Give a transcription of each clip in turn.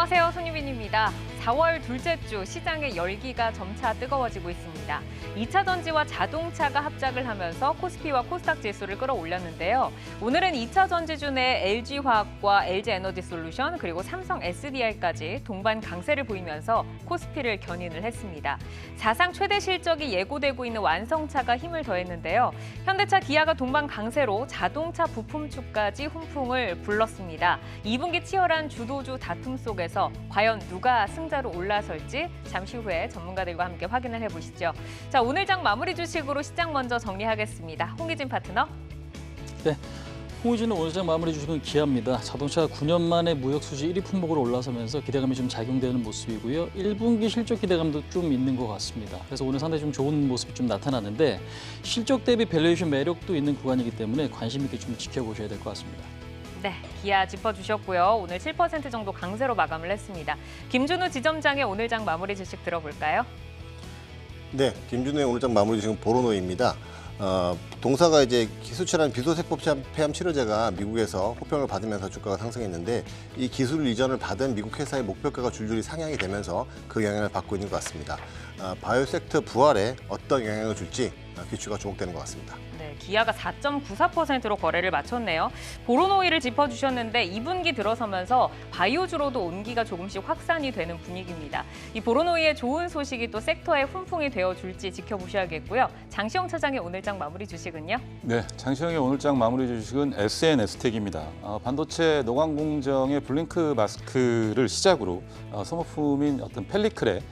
안녕하세요. 손유빈입니다. 4월 둘째 주 시장의 열기가 점차 뜨거워지고 있습니다. 2차 전지와 자동차가 합작을 하면서 코스피와 코스닥 지수를 끌어올렸는데요. 오늘은 2차 전지주 내 LG화학과 LG에너지솔루션 그리고 삼성 SDI까지 동반 강세를 보이면서 코스피를 견인을 했습니다. 사상 최대 실적이 예고되고 있는 완성차가 힘을 더했는데요. 현대차, 기아가 동반 강세로 자동차 부품주까지 훈풍을 불렀습니다. 2분기 치열한 주도주 다툼 속에서 과연 누가 승자로 올라설지 잠시 후에 전문가들과 함께 확인을 해보시죠. 자, 오늘 장 마무리 주식으로 시장 먼저 정리하겠습니다. 홍희진 파트너. 네, 홍희진은 오늘 장 마무리 주식은 기아입니다. 자동차가 9년 만에 무역 수지 1위 품목으로 올라서면서 기대감이 좀 작용되는 모습이고요. 1분기 실적 기대감도 좀 있는 것 같습니다. 그래서 오늘 상당히 좀 좋은 모습이 좀 나타나는데 실적 대비 밸류에이션 매력도 있는 구간이기 때문에 관심 있게 좀 지켜보셔야 될 것 같습니다. 네, 기아 짚어주셨고요. 오늘 7% 정도 강세로 마감을 했습니다. 김준우 지점장의 오늘 장 마무리 주식 들어볼까요? 네, 김준우의 오늘 장 마무리 주식은 보로노입니다. 동사가 이제 수출한 비소세포 폐암 치료제가 미국에서 호평을 받으면서 주가가 상승했는데 이 기술 이전을 받은 미국 회사의 목표가가 줄줄이 상향이 되면서 그 영향을 받고 있는 것 같습니다. 바이오 섹터 부활에 어떤 영향을 줄지 귀추가 주목되는 것 같습니다. 네, 기아가 4.94%로 거래를 마쳤네요. 보로노이를 짚어주셨는데 2분기 들어서면서 바이오주로도 온기가 조금씩 확산이 되는 분위기입니다. 이 보로노이의 좋은 소식이 또 섹터에 훈풍이 되어줄지 지켜보셔야겠고요. 장시영 차장의 오늘 장 마무리 주식은요? 네, 장시영의 오늘 장 마무리 주식은 SNS텍입니다. 반도체 노광 공정의 블링크 마스크를 시작으로 소모품인 어떤 펠리클의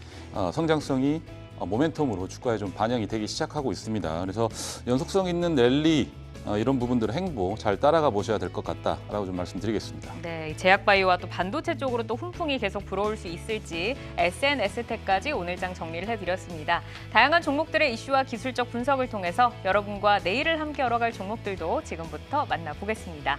성장성이 모멘텀으로 주가에 좀 반영이 되기 시작하고 있습니다. 그래서 연속성 있는 랠리 이런 부분들을 행보 잘 따라가 보셔야 될 것 같다라고 좀 말씀드리겠습니다. 네, 제약바이오와 또 반도체 쪽으로 또 훈풍이 계속 불어올 수 있을지 SNS텍까지 오늘 장 정리를 해드렸습니다. 다양한 종목들의 이슈와 기술적 분석을 통해서 여러분과 내일을 함께 열어갈 종목들도 지금부터 만나보겠습니다.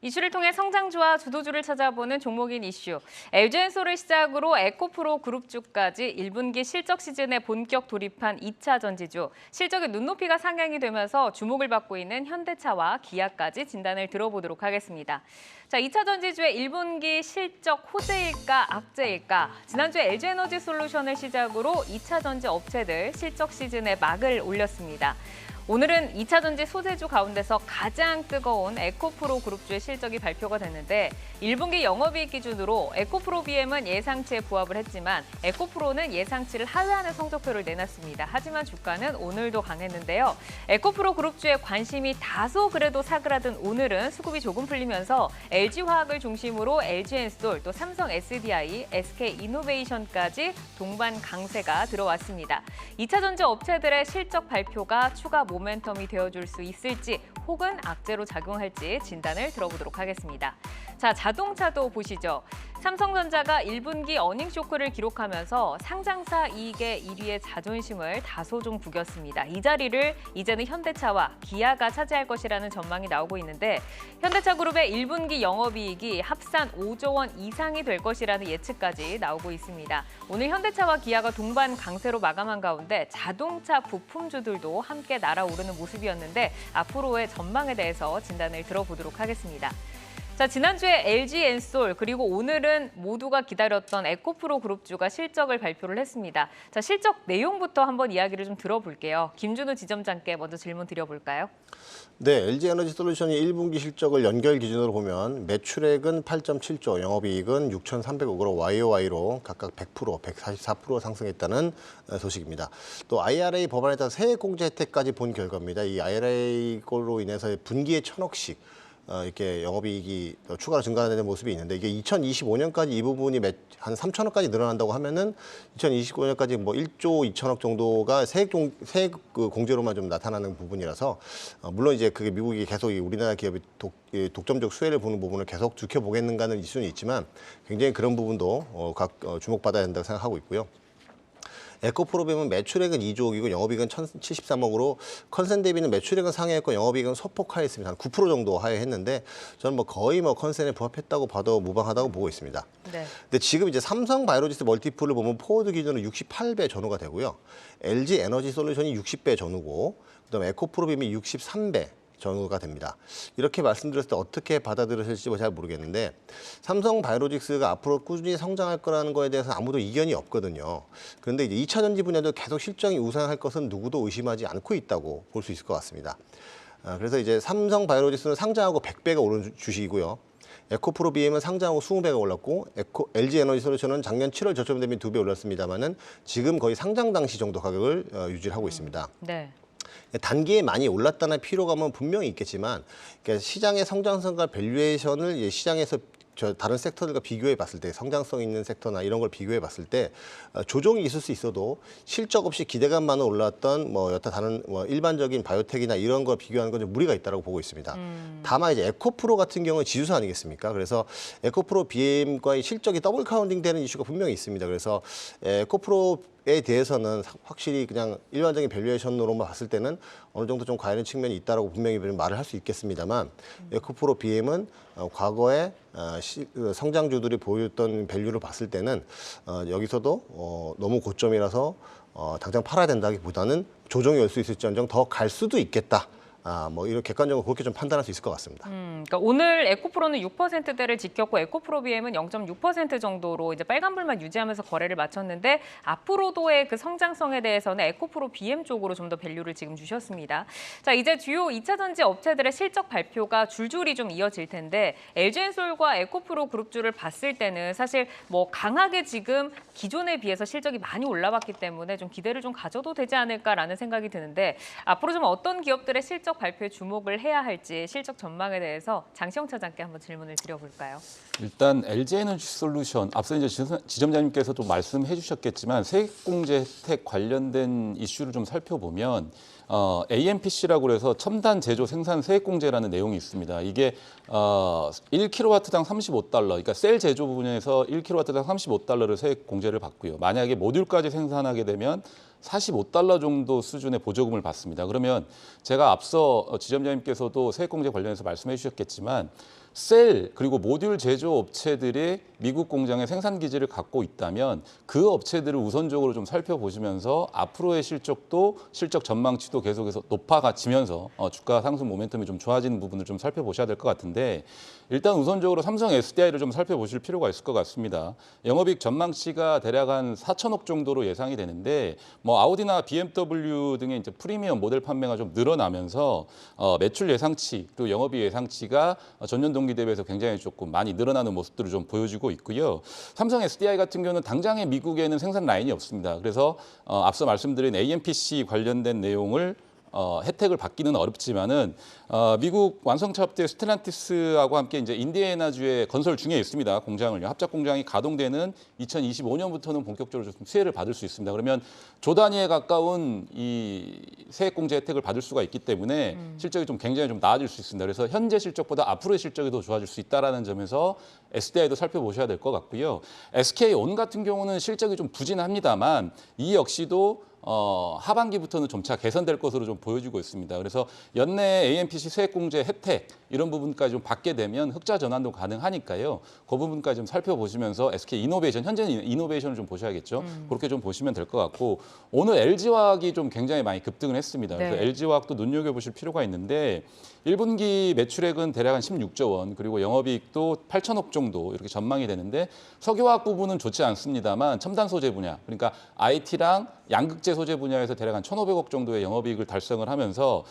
이슈를 통해 성장주와 주도주를 찾아보는 종목인 이슈. LG엔솔을 시작으로 에코프로 그룹주까지 1분기 실적 시즌에 본격 돌입한 2차 전지주. 실적의 눈높이가 상향이 되면서 주목을 받고 있는 현대차와 기아까지 진단을 들어보도록 하겠습니다. 자, 2차 전지주의 1분기 실적 호재일까 악재일까? 지난주에 LG에너지솔루션을 시작으로 2차 전지 업체들 실적 시즌에 막을 올렸습니다. 오늘은 2차 전지 소재주 가운데서 가장 뜨거운 에코프로 그룹주의 실적이 발표가 됐는데 1분기 영업이익 기준으로 에코프로 BM은 예상치에 부합을 했지만 에코프로는 예상치를 하회하는 성적표를 내놨습니다. 하지만 주가는 오늘도 강했는데요. 에코프로 그룹주의 관심이 다소 그래도 사그라든 오늘은 수급이 조금 풀리면서 LG화학을 중심으로 LG엔솔, 또 삼성 SDI, SK이노베이션까지 동반 강세가 들어왔습니다. 2차 전지 업체들의 실적 발표가 추가 모멘텀이 되어줄 수 있을지 혹은 악재로 작용할지 진단을 들어보도록 하겠습니다. 자, 자동차도 보시죠. 삼성전자가 1분기 어닝 쇼크를 기록하면서 상장사 이익의 1위의 자존심을 다소 좀 구겼습니다. 이 자리를 이제는 현대차와 기아가 차지할 것이라는 전망이 나오고 있는데 현대차 그룹의 1분기 영업이익이 합산 5조 원 이상이 될 것이라는 예측까지 나오고 있습니다. 오늘 현대차와 기아가 동반 강세로 마감한 가운데 자동차 부품주들도 함께 날아오르는 모습이었는데 앞으로의 전망에 대해서 진단을 들어보도록 하겠습니다. 자, 지난주에 LG엔솔 그리고 오늘은 모두가 기다렸던 에코프로 그룹주가 실적을 발표를 했습니다. 자, 실적 내용부터 한번 이야기를 좀 들어볼게요. 김준우 지점장께 먼저 질문 드려볼까요? 네, LG에너지솔루션이 1분기 실적을 연결 기준으로 보면 매출액은 8.7조, 영업이익은 6,300억으로 YOY로 각각 100%, 144% 상승했다는 소식입니다. 또 IRA 법안에 따라 세액공제 혜택까지 본 결과입니다. 이 IRA 꼴로 인해서 분기에 1,000억씩 이렇게 영업이익이 추가로 증가되는 모습이 있는데 이게 2025년까지 이 부분이 한 3천억까지 늘어난다고 하면은 2025년까지 뭐 1조 2천억 정도가 세액 그 공제로만 좀 나타나는 부분이라서 물론 이제 그게 미국이 계속 우리나라 기업이 독점적 수혜를 보는 부분을 계속 지켜보겠는가는 이슈는 있지만 굉장히 그런 부분도 주목받아야 된다고 생각하고 있고요. 에코프로비움은 매출액은 2조억이고 영업이익은 1,073억으로 컨센 대비는 매출액은 상회했고 영업이익은 소폭 하했습니다. 한 9% 정도 하회했는데 저는 뭐 거의 뭐 컨센에 부합했다고 봐도 무방하다고 보고 있습니다. 네. 근데 지금 이제 삼성 바이오로지스 멀티플을 보면 포워드 기준으로 68배 전후가 되고요. LG 에너지 솔루션이 60배 전후고 그다음에 에코프로비움이 63배 전후가 됩니다. 이렇게 말씀드렸을 때 어떻게 받아들여질지 잘 모르겠는데 삼성 바이오로직스가 앞으로 꾸준히 성장할 거라는 거에 대해서 아무도 이견이 없거든요. 그런데 이제 2차 전지 분야도 계속 실적이 우상할 것은 누구도 의심하지 않고 있다고 볼 수 있을 것 같습니다. 그래서 이제 삼성 바이오로직스는 상장하고 100배가 오른 주식이고요. 에코프로 BM은 상장하고 20배가 올랐고 LG 에너지 솔루션은 작년 7월 저점 대비 2배 올랐습니다만은 지금 거의 상장 당시 정도 가격을 유지를 하고 있습니다. 네. 단기에 많이 올랐다는 피로감은 분명히 있겠지만 그러니까 시장의 성장성과 밸류에이션을 시장에서 다른 섹터들과 비교해 봤을 때 성장성 있는 섹터나 이런 걸 비교해 봤을 때 조정이 있을 수 있어도 실적 없이 기대감만으로 올랐던 뭐 여타 다른 뭐 일반적인 바이오텍이나 이런 걸 비교하는 건 좀 무리가 있다고 보고 있습니다. 다만 이제 에코프로 같은 경우는 지주사 아니겠습니까? 그래서 에코프로 BM과의 실적이 더블 카운팅 되는 이슈가 분명히 있습니다. 그래서 에코프로에 대해서는 확실히 그냥 일반적인 밸류에이션으로만 봤을 때는 어느 정도 좀 과열된 측면이 있다라고 분명히 말을 할 수 있겠습니다만 에코프로 BM은 과거에 성장주들이 보였던 밸류를 봤을 때는 여기서도 너무 고점이라서 당장 팔아야 된다기보다는 조정이 올 수 있을지언정 더 갈 수도 있겠다. 뭐 이런 객관적으로 그렇게 좀 판단할 수 있을 것 같습니다. 그러니까 오늘 에코프로는 6%대를 지켰고 에코프로비엠은 0.6% 정도로 이제 빨간불만 유지하면서 거래를 마쳤는데 앞으로도의 그 성장성에 대해서는 에코프로 BM 쪽으로 좀 더 밸류를 지금 주셨습니다. 자, 이제 주요 2차 전지 업체들의 실적 발표가 줄줄이 좀 이어질 텐데 LG엔솔과 에코프로 그룹주를 봤을 때는 사실 뭐 강하게 지금 기존에 비해서 실적이 많이 올라왔기 때문에 좀 기대를 좀 가져도 되지 않을까라는 생각이 드는데 앞으로 좀 어떤 기업들의 실적 발표에 주목을 해야 할지 실적 전망에 대해서 장시영 차장께 한번 질문을 드려볼까요? 일단 LG 에너지 솔루션 앞서 이제 지점장님께서도 말씀해 주셨겠지만 세액공제 혜택 관련된 이슈를 좀 살펴보면 AMPC라고 해서 첨단 제조 생산 세액공제라는 내용이 있습니다. 이게 1kW당 35달러, 그러니까 셀 제조 분야에서 1kW당 35달러를 세액 공제를 받고요. 만약에 모듈까지 생산하게 되면 45달러 정도 수준의 보조금을 받습니다. 그러면 제가 앞서 지점장님께서도 세액공제 관련해서 말씀해 주셨겠지만 셀 그리고 모듈 제조 업체들이 미국 공장에 생산 기지를 갖고 있다면 그 업체들을 우선적으로 좀 살펴보시면서 앞으로의 실적도 실적 전망치도 계속해서 높아지면서 주가 상승 모멘텀이 좀 좋아지는 부분을 좀 살펴보셔야 될 것 같은데 일단 우선적으로 삼성 SDI를 좀 살펴보실 필요가 있을 것 같습니다. 영업이익 전망치가 대략 한 4천억 정도로 예상이 되는데 뭐 아우디나 BMW 등의 이제 프리미엄 모델 판매가 좀 늘어나면서 매출 예상치 또 영업이익 예상치가 전년 동기 대비해서 굉장히 조금 많이 늘어나는 모습들을 좀 보여주고 있고요. 삼성 SDI 같은 경우는 당장에 미국에는 생산 라인이 없습니다. 그래서 앞서 말씀드린 AMPC 관련된 내용을 혜택을 받기는 어렵지만은 미국 완성차 업체 스텔란티스하고 함께 이제 인디애나주의 건설 중에 있습니다. 공장을요. 합작 공장이 가동되는 2025년부터는 본격적으로 좀 수혜를 받을 수 있습니다. 그러면 조 단위에 가까운 이 세액공제 혜택을 받을 수가 있기 때문에 실적이 좀 굉장히 좀 나아질 수 있습니다. 그래서 현재 실적보다 앞으로의 실적이 더 좋아질 수 있다라는 점에서 SDI도 살펴보셔야 될 것 같고요. SK온 같은 경우는 실적이 좀 부진합니다만 이 역시도 하반기부터는 점차 개선될 것으로 좀 보여지고 있습니다. 그래서 연내 AMPC 세액공제 혜택 이런 부분까지 좀 받게 되면 흑자 전환도 가능하니까요. 그 부분까지 좀 살펴보시면서 SK 이노베이션, 현재는 이노베이션을 좀 보셔야겠죠. 그렇게 좀 보시면 될 것 같고 오늘 LG화학이 좀 굉장히 많이 급등을 했습니다. 그래서 네. LG화학도 눈여겨보실 필요가 있는데 1분기 매출액은 대략 한 16조 원 그리고 영업이익도 8천억 정도 이렇게 전망이 되는데 석유화학 부분은 좋지 않습니다만 첨단 소재 분야 그러니까 IT랑 양극재 소재 분야에서 대략 한 1,500억 정도의 영업이익을 달성을 하면서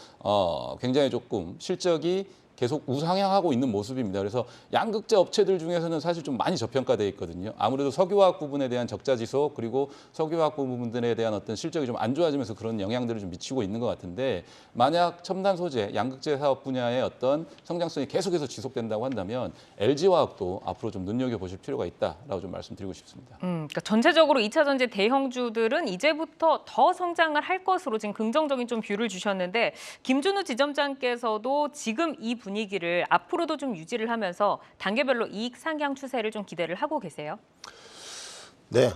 굉장히 조금 실적이 계속 우상향하고 있는 모습입니다. 그래서 양극재 업체들 중에서는 사실 좀 많이 저평가돼 있거든요. 아무래도 석유화학 부분에 대한 적자 지속 그리고 석유화학 부분들에 대한 어떤 실적이 좀 안 좋아지면서 그런 영향들을 좀 미치고 있는 것 같은데 만약 첨단 소재, 양극재 사업 분야의 어떤 성장성이 계속해서 지속된다고 한다면 LG화학도 앞으로 좀 눈여겨보실 필요가 있다라고 좀 말씀드리고 싶습니다. 그러니까 전체적으로 2차 전지 대형주들은 이제부터 더 성장을 할 것으로 지금 긍정적인 좀 뷰를 주셨는데 김준우 지점장께서도 지금 이 분위기를 앞으로도 좀 유지를 하면서 단계별로 이익 상향 추세를 좀 기대를 하고 계세요? 네,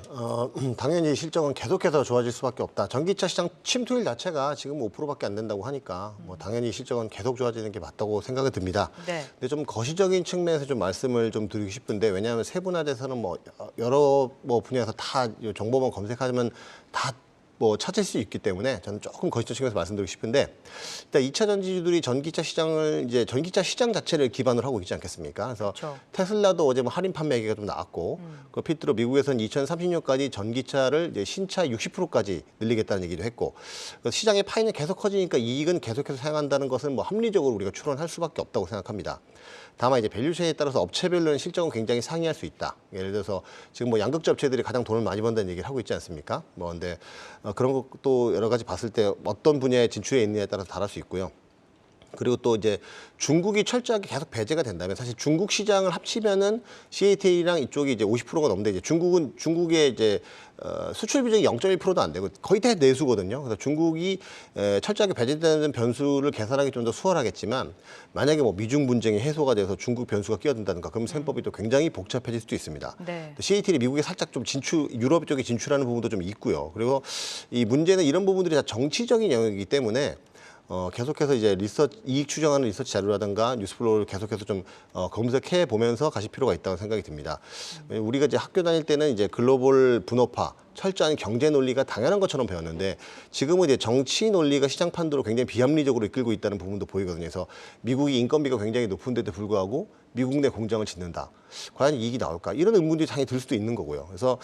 당연히 실적은 계속해서 좋아질 수밖에 없다. 전기차 시장 침투율 자체가 지금 5%밖에 안 된다고 하니까 뭐 당연히 실적은 계속 좋아지는 게 맞다고 생각이 듭니다. 네. 근데 좀 거시적인 측면에서 좀 말씀을 좀 드리고 싶은데 왜냐하면 세분화돼서는 뭐 여러 뭐 분야에서 다 정보만 검색하면 다 뭐 찾을 수 있기 때문에 저는 조금 거시적 측면에서 말씀드리고 싶은데 일단 2차 전지주들이 전기차 시장 자체를 기반으로 하고 있지 않겠습니까? 그래서 그렇죠. 테슬라도 어제 뭐 할인 판매 얘기가 좀 나왔고 그 필두로 미국에서는 2030년까지 전기차를 이제 신차 60%까지 늘리겠다는 얘기도 했고 그래서 시장의 파이는 계속 커지니까 이익은 계속해서 상향한다는 것은 뭐 합리적으로 우리가 추론할 수밖에 없다고 생각합니다. 다만 이제 밸류체인에 따라서 업체별로는 실적은 굉장히 상이할 수 있다. 예를 들어서 지금 뭐 양극재 업체들이 가장 돈을 많이 번다는 얘기를 하고 있지 않습니까? 뭐 근데 그런 것도 여러 가지 봤을 때 어떤 분야에 진출해 있느냐에 따라서 다를 수 있고요. 그리고 또 이제 중국이 철저하게 계속 배제가 된다면 사실 중국 시장을 합치면은 CATL이랑 이쪽이 이제 50%가 넘는데 이제 중국의 이제 수출 비중이 0.1%도 안 되고 거의 다 내수거든요. 그래서 중국이 철저하게 배제되는 변수를 계산하기 좀 더 수월하겠지만 만약에 뭐 미중 분쟁이 해소가 돼서 중국 변수가 끼어든다든가 그럼 셈법이 또 굉장히 복잡해질 수도 있습니다. 네. CATL이 미국에 살짝 좀 유럽 쪽에 진출하는 부분도 좀 있고요. 그리고 이 문제는 이런 부분들이 다 정치적인 영역이기 때문에 계속해서 이제 이익 추정하는 리서치 자료라든가 뉴스플로우를 계속해서 좀 검색해 보면서 가실 필요가 있다고 생각이 듭니다. 우리가 이제 학교 다닐 때는 이제 글로벌 분업화, 철저한 경제 논리가 당연한 것처럼 배웠는데 지금은 이제 정치 논리가 시장 판도로 굉장히 비합리적으로 이끌고 있다는 부분도 보이거든요. 그래서 미국이 인건비가 굉장히 높은데도 불구하고 미국 내 공장을 짓는다. 과연 이익이 나올까? 이런 의문들이 당연히 들 수도 있는 거고요. 그래서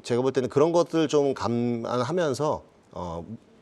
제가 볼 때는 그런 것들 좀 감안하면서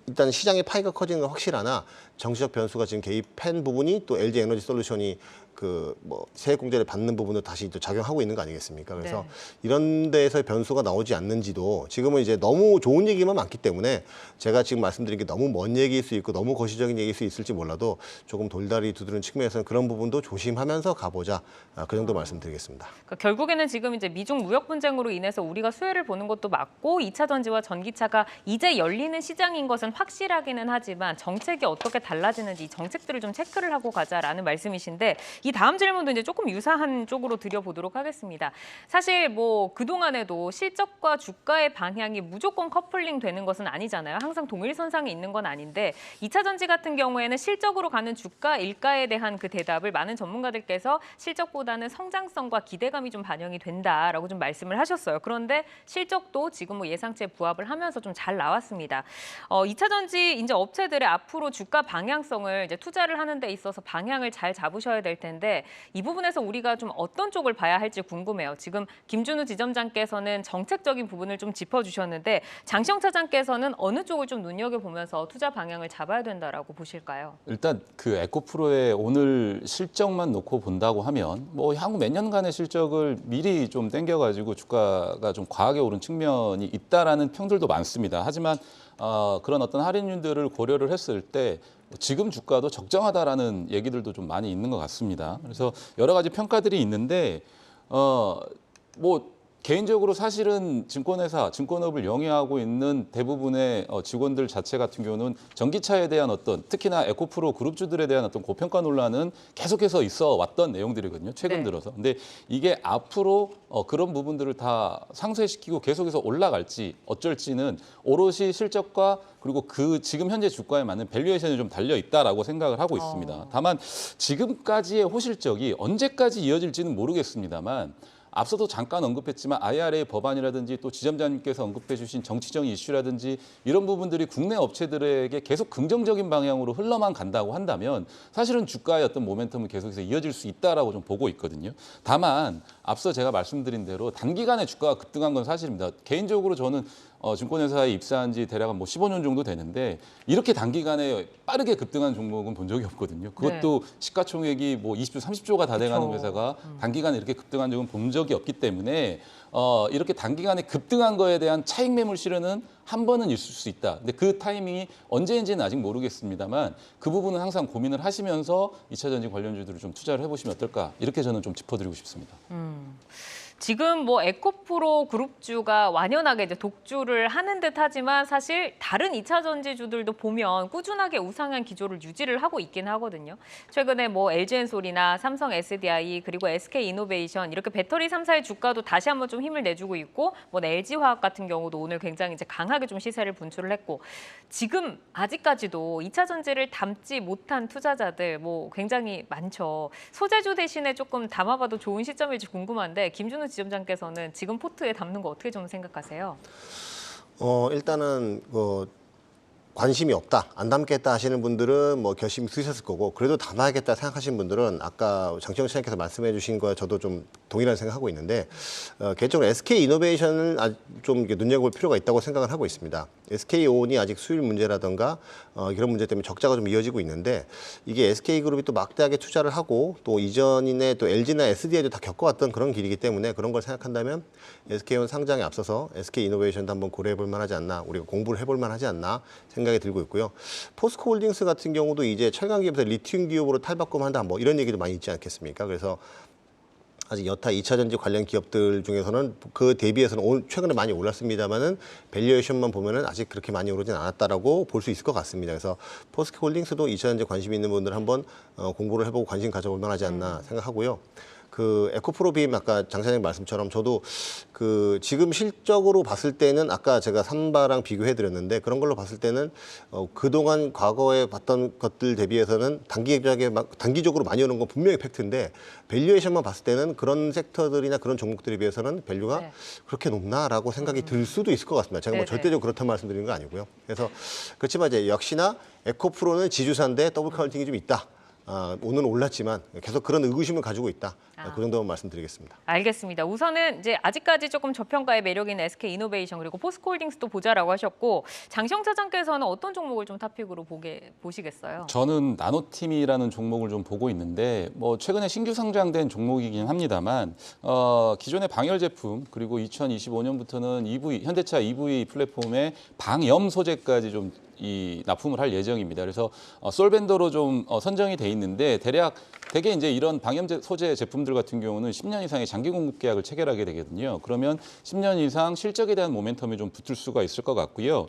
일단 시장의 파이가 커지는 건 확실하나 정치적 변수가 지금 개입한 부분이 또 LG 에너지 솔루션이 그 뭐 세액 공제를 받는 부분도 다시 또 작용하고 있는 거 아니겠습니까? 그래서 네. 이런 데에서 변수가 나오지 않는지도 지금은 이제 너무 좋은 얘기만 많기 때문에 제가 지금 말씀드린 게 너무 먼 얘기일 수 있고 너무 거시적인 얘기일 수 있을지 몰라도 조금 돌다리 두드리는 측면에서는 그런 부분도 조심하면서 가보자. 그 정도 말씀드리겠습니다. 그러니까 결국에는 지금 이제 미중 무역 분쟁으로 인해서 우리가 수혜를 보는 것도 맞고 2차 전지와 전기차가 이제 열리는 시장인 것은 확실하기는 하지만 정책이 어떻게 달라지는지 이 정책들을 좀 체크를 하고 가자라는 말씀이신데 이 다음 질문도 이제 조금 유사한 쪽으로 드려보도록 하겠습니다. 사실 뭐 그동안에도 실적과 주가의 방향이 무조건 커플링 되는 것은 아니잖아요. 항상 동일선상에 있는 건 아닌데 2차 전지 같은 경우에는 실적으로 가는 주가, 일가에 대한 그 대답을 많은 전문가들께서 실적보다는 성장성과 기대감이 좀 반영이 된다라고 좀 말씀을 하셨어요. 그런데 실적도 지금 뭐 예상치에 부합을 하면서 좀 잘 나왔습니다. 2차 전지 이제 업체들의 앞으로 주가 방향성을 이제 투자를 하는 데 있어서 방향을 잘 잡으셔야 될 텐데 이 부분에서 우리가 좀 어떤 쪽을 봐야 할지 궁금해요. 지금 김준우 지점장께서는 정책적인 부분을 좀 짚어주셨는데 장시영 차장께서는 어느 쪽을 좀 눈여겨보면서 투자 방향을 잡아야 된다라고 보실까요? 일단 그 에코프로의 오늘 실적만 놓고 본다고 하면 뭐 향후 몇 년간의 실적을 미리 좀 땡겨가지고 주가가 좀 과하게 오른 측면이 있다라는 평들도 많습니다. 하지만 그런 어떤 할인율들을 고려를 했을 때 지금 주가도 적정하다라는 얘기들도 좀 많이 있는 것 같습니다. 그래서 여러 가지 평가들이 있는데 뭐 개인적으로 사실은 증권회사, 증권업을 영위하고 있는 대부분의 직원들 자체 같은 경우는 전기차에 대한 어떤 특히나 에코프로 그룹주들에 대한 어떤 고평가 논란은 계속해서 있어 왔던 내용들이거든요. 최근 네. 들어서. 근데 이게 앞으로 그런 부분들을 다 상쇄시키고 계속해서 올라갈지 어쩔지는 오롯이 실적과 그리고 그 지금 현재 주가에 맞는 밸류에이션이 좀 달려 있다라고 생각을 하고 있습니다. 다만 지금까지의 호실적이 언제까지 이어질지는 모르겠습니다만 앞서도 잠깐 언급했지만 IRA 법안이라든지 또 지점장님께서 언급해 주신 정치적 이슈라든지 이런 부분들이 국내 업체들에게 계속 긍정적인 방향으로 흘러만 간다고 한다면 사실은 주가의 어떤 모멘텀은 계속해서 이어질 수 있다라고 좀 보고 있거든요. 다만 앞서 제가 말씀드린 대로 단기간에 주가가 급등한 건 사실입니다. 개인적으로 저는 증권회사에 입사한 지 대략 뭐 15년 정도 되는데 이렇게 단기간에 빠르게 급등한 종목은 본 적이 없거든요. 그것도 시가총액이 뭐 20조, 30조가 다 돼가는 그쵸. 회사가 단기간에 이렇게 급등한 적은 본 적이 없기 때문에 이렇게 단기간에 급등한 거에 대한 차익 매물 실현은 한 번은 있을 수 있다. 근데 그 타이밍이 언제인지는 아직 모르겠습니다만 그 부분은 항상 고민을 하시면서 2차 전지 관련주들을 좀 투자를 해보시면 어떨까 이렇게 저는 좀 짚어드리고 싶습니다. 지금 뭐 에코프로 그룹주가 완연하게 이제 독주를 하는 듯하지만 사실 다른 2차 전지주들도 보면 꾸준하게 우상향 기조를 유지를 하고 있긴 하거든요. 최근에 뭐 LG엔솔이나 삼성 SDI 그리고 SK이노베이션 이렇게 배터리 3사의 주가도 다시 한번 좀 힘을 내주고 있고 뭐 LG화학 같은 경우도 오늘 굉장히 이제 강하게 좀 시세를 분출을 했고 지금 아직까지도 2차 전지를 담지 못한 투자자들 뭐 굉장히 많죠. 소재주 대신에 조금 담아봐도 좋은 시점일지 궁금한데 김준우 지점장께서는 지금 포트에 담는 거 어떻게 좀 생각하세요? 일단은 관심이 없다, 안 담겠다 하시는 분들은 뭐 결심이 쓰셨을 거고 그래도 담아야겠다 생각하시는 분들은 아까 장시영 시장께서 말씀해 주신 거에 저도 좀 동일한 생각하고 있는데 개인적으로 SK이노베이션을 좀 눈여겨볼 필요가 있다고 생각을 하고 있습니다. SK온이 아직 수율 문제라든가 이런 문제 때문에 적자가 좀 이어지고 있는데 이게 SK그룹이 또 막대하게 투자를 하고 또 이전에 또 LG나 SDI도 다 겪어왔던 그런 길이기 때문에 그런 걸 생각한다면 SK온 상장에 앞서서 SK이노베이션도 한번 고려해 볼 만하지 않나, 우리가 공부를 해볼 만하지 않나 생각이 들고 있고요. 포스코홀딩스 같은 경우도 이제 철강 기업에서 리튬 기업으로 탈바꿈한다 뭐 이런 얘기도 많이 있지 않겠습니까? 그래서 아직 여타 2차 전지 관련 기업들 중에서는 그 대비해서는 최근에 많이 올랐습니다만은 밸류에이션만 보면은 아직 그렇게 많이 오르진 않았다라고 볼 수 있을 것 같습니다. 그래서 포스코홀딩스도 2차 전지 관심 있는 분들 한번 공부를 해보고 관심 가져볼 만하지 않나 생각하고요. 그 에코프로빔 아까 장 사장님 말씀처럼 저도 그 지금 실적으로 봤을 때는 아까 제가 삼바랑 비교해 드렸는데 그런 걸로 봤을 때는 그동안 과거에 봤던 것들 대비해서는 단기적으로 많이 오는 건 분명히 팩트인데 밸류에이션만 봤을 때는 그런 섹터들이나 그런 종목들에 비해서는 밸류가 그렇게 높나라고 생각이 들 수도 있을 것 같습니다. 제가 뭐 절대적으로 그렇다는 말씀드리는 거 아니고요. 그래서 그렇지만 이제 역시나 에코프로는 지주사인데 더블 카운팅이 좀 있다. 오늘은 올랐지만 계속 그런 의구심을 가지고 있다. 그 정도만 말씀드리겠습니다. 알겠습니다. 우선은 이제 아직까지 조금 저평가의 매력 있는 SK이노베이션 그리고 포스코홀딩스도 보자라고 하셨고 장시영 차장께서는 어떤 종목을 좀 탑픽으로 보시겠어요? 저는 나노팀이라는 종목을 좀 보고 있는데 뭐 최근에 신규 상장된 종목이긴 합니다만 기존의 방열 제품 그리고 2025년부터는 EV 현대차 EV 플랫폼의 방염 소재까지 좀 납품을 할 예정입니다. 그래서 솔벤더로 좀 선정이 돼 있는데 대개 이제 이런 방염 소재 제품들 같은 경우는 10년 이상의 장기 공급 계약을 체결하게 되거든요. 그러면 10년 이상 실적에 대한 모멘텀이 좀 붙을 수가 있을 것 같고요.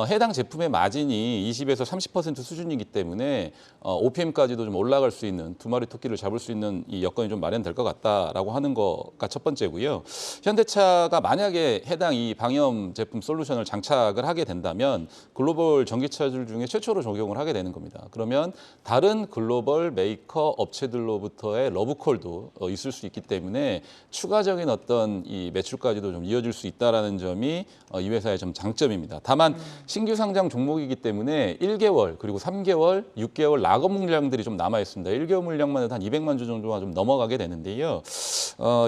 해당 제품의 마진이 20에서 30% 수준이기 때문에 OPM까지도 좀 올라갈 수 있는 두 마리 토끼를 잡을 수 있는 이 여건이 좀 마련될 것 같다라고 하는 거가 첫 번째고요. 현대차가 만약에 해당 이 방염 제품 솔루션을 장착을 하게 된다면 글로벌 전기차들 중에 최초로 적용을 하게 되는 겁니다. 그러면 다른 글로벌 메이커 업체들로부터의 러브콜도 있을 수 있기 때문에 추가적인 어떤 이 매출까지도 좀 이어질 수 있다라는 점이 이 회사의 좀 장점입니다. 다만 신규 상장 종목이기 때문에 1개월 그리고 3개월, 6개월 락업 물량들이 좀 남아 있습니다. 1개월 물량만 해도 한 200만 주 정도가 좀 넘어가게 되는데요.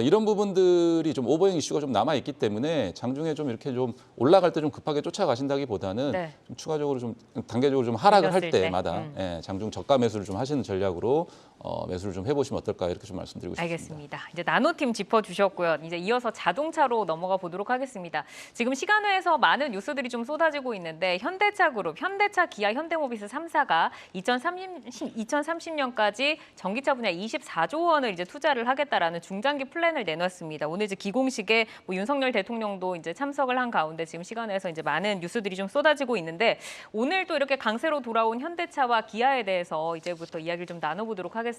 이런 부분들이 좀 오버행 이슈가 좀 남아 있기 때문에 장중에 좀 이렇게 좀 올라갈 때 좀 급하게 쫓아가신다기보다는 좀 추가적으로 좀 단계적으로 좀 하락을 할 때마다 장중 저가 매수를 좀 하시는 전략으로 매수를 좀 해보시면 어떨까 이렇게 좀 말씀드리고 싶습니다. 알겠습니다. 이제 나노팀 짚어주셨고요. 이제 이어서 자동차로 넘어가 보도록 하겠습니다. 지금 시간회에서 많은 뉴스들이 좀 쏟아지고 있는데 현대차그룹, 현대차, 기아, 현대모비스 3사가 2030년까지 전기차 분야 24조 원을 이제 투자를 하겠다라는 중장기 플랜을 내놨습니다. 오늘 이제 기공식에 뭐 윤석열 대통령도 이제 참석을 한 가운데 지금 시간회에서 이제 많은 뉴스들이 좀 쏟아지고 있는데 오늘 또 이렇게 강세로 돌아온 현대차와 기아에 대해서 이제부터 이야기를 좀 나눠보도록 하겠습니다.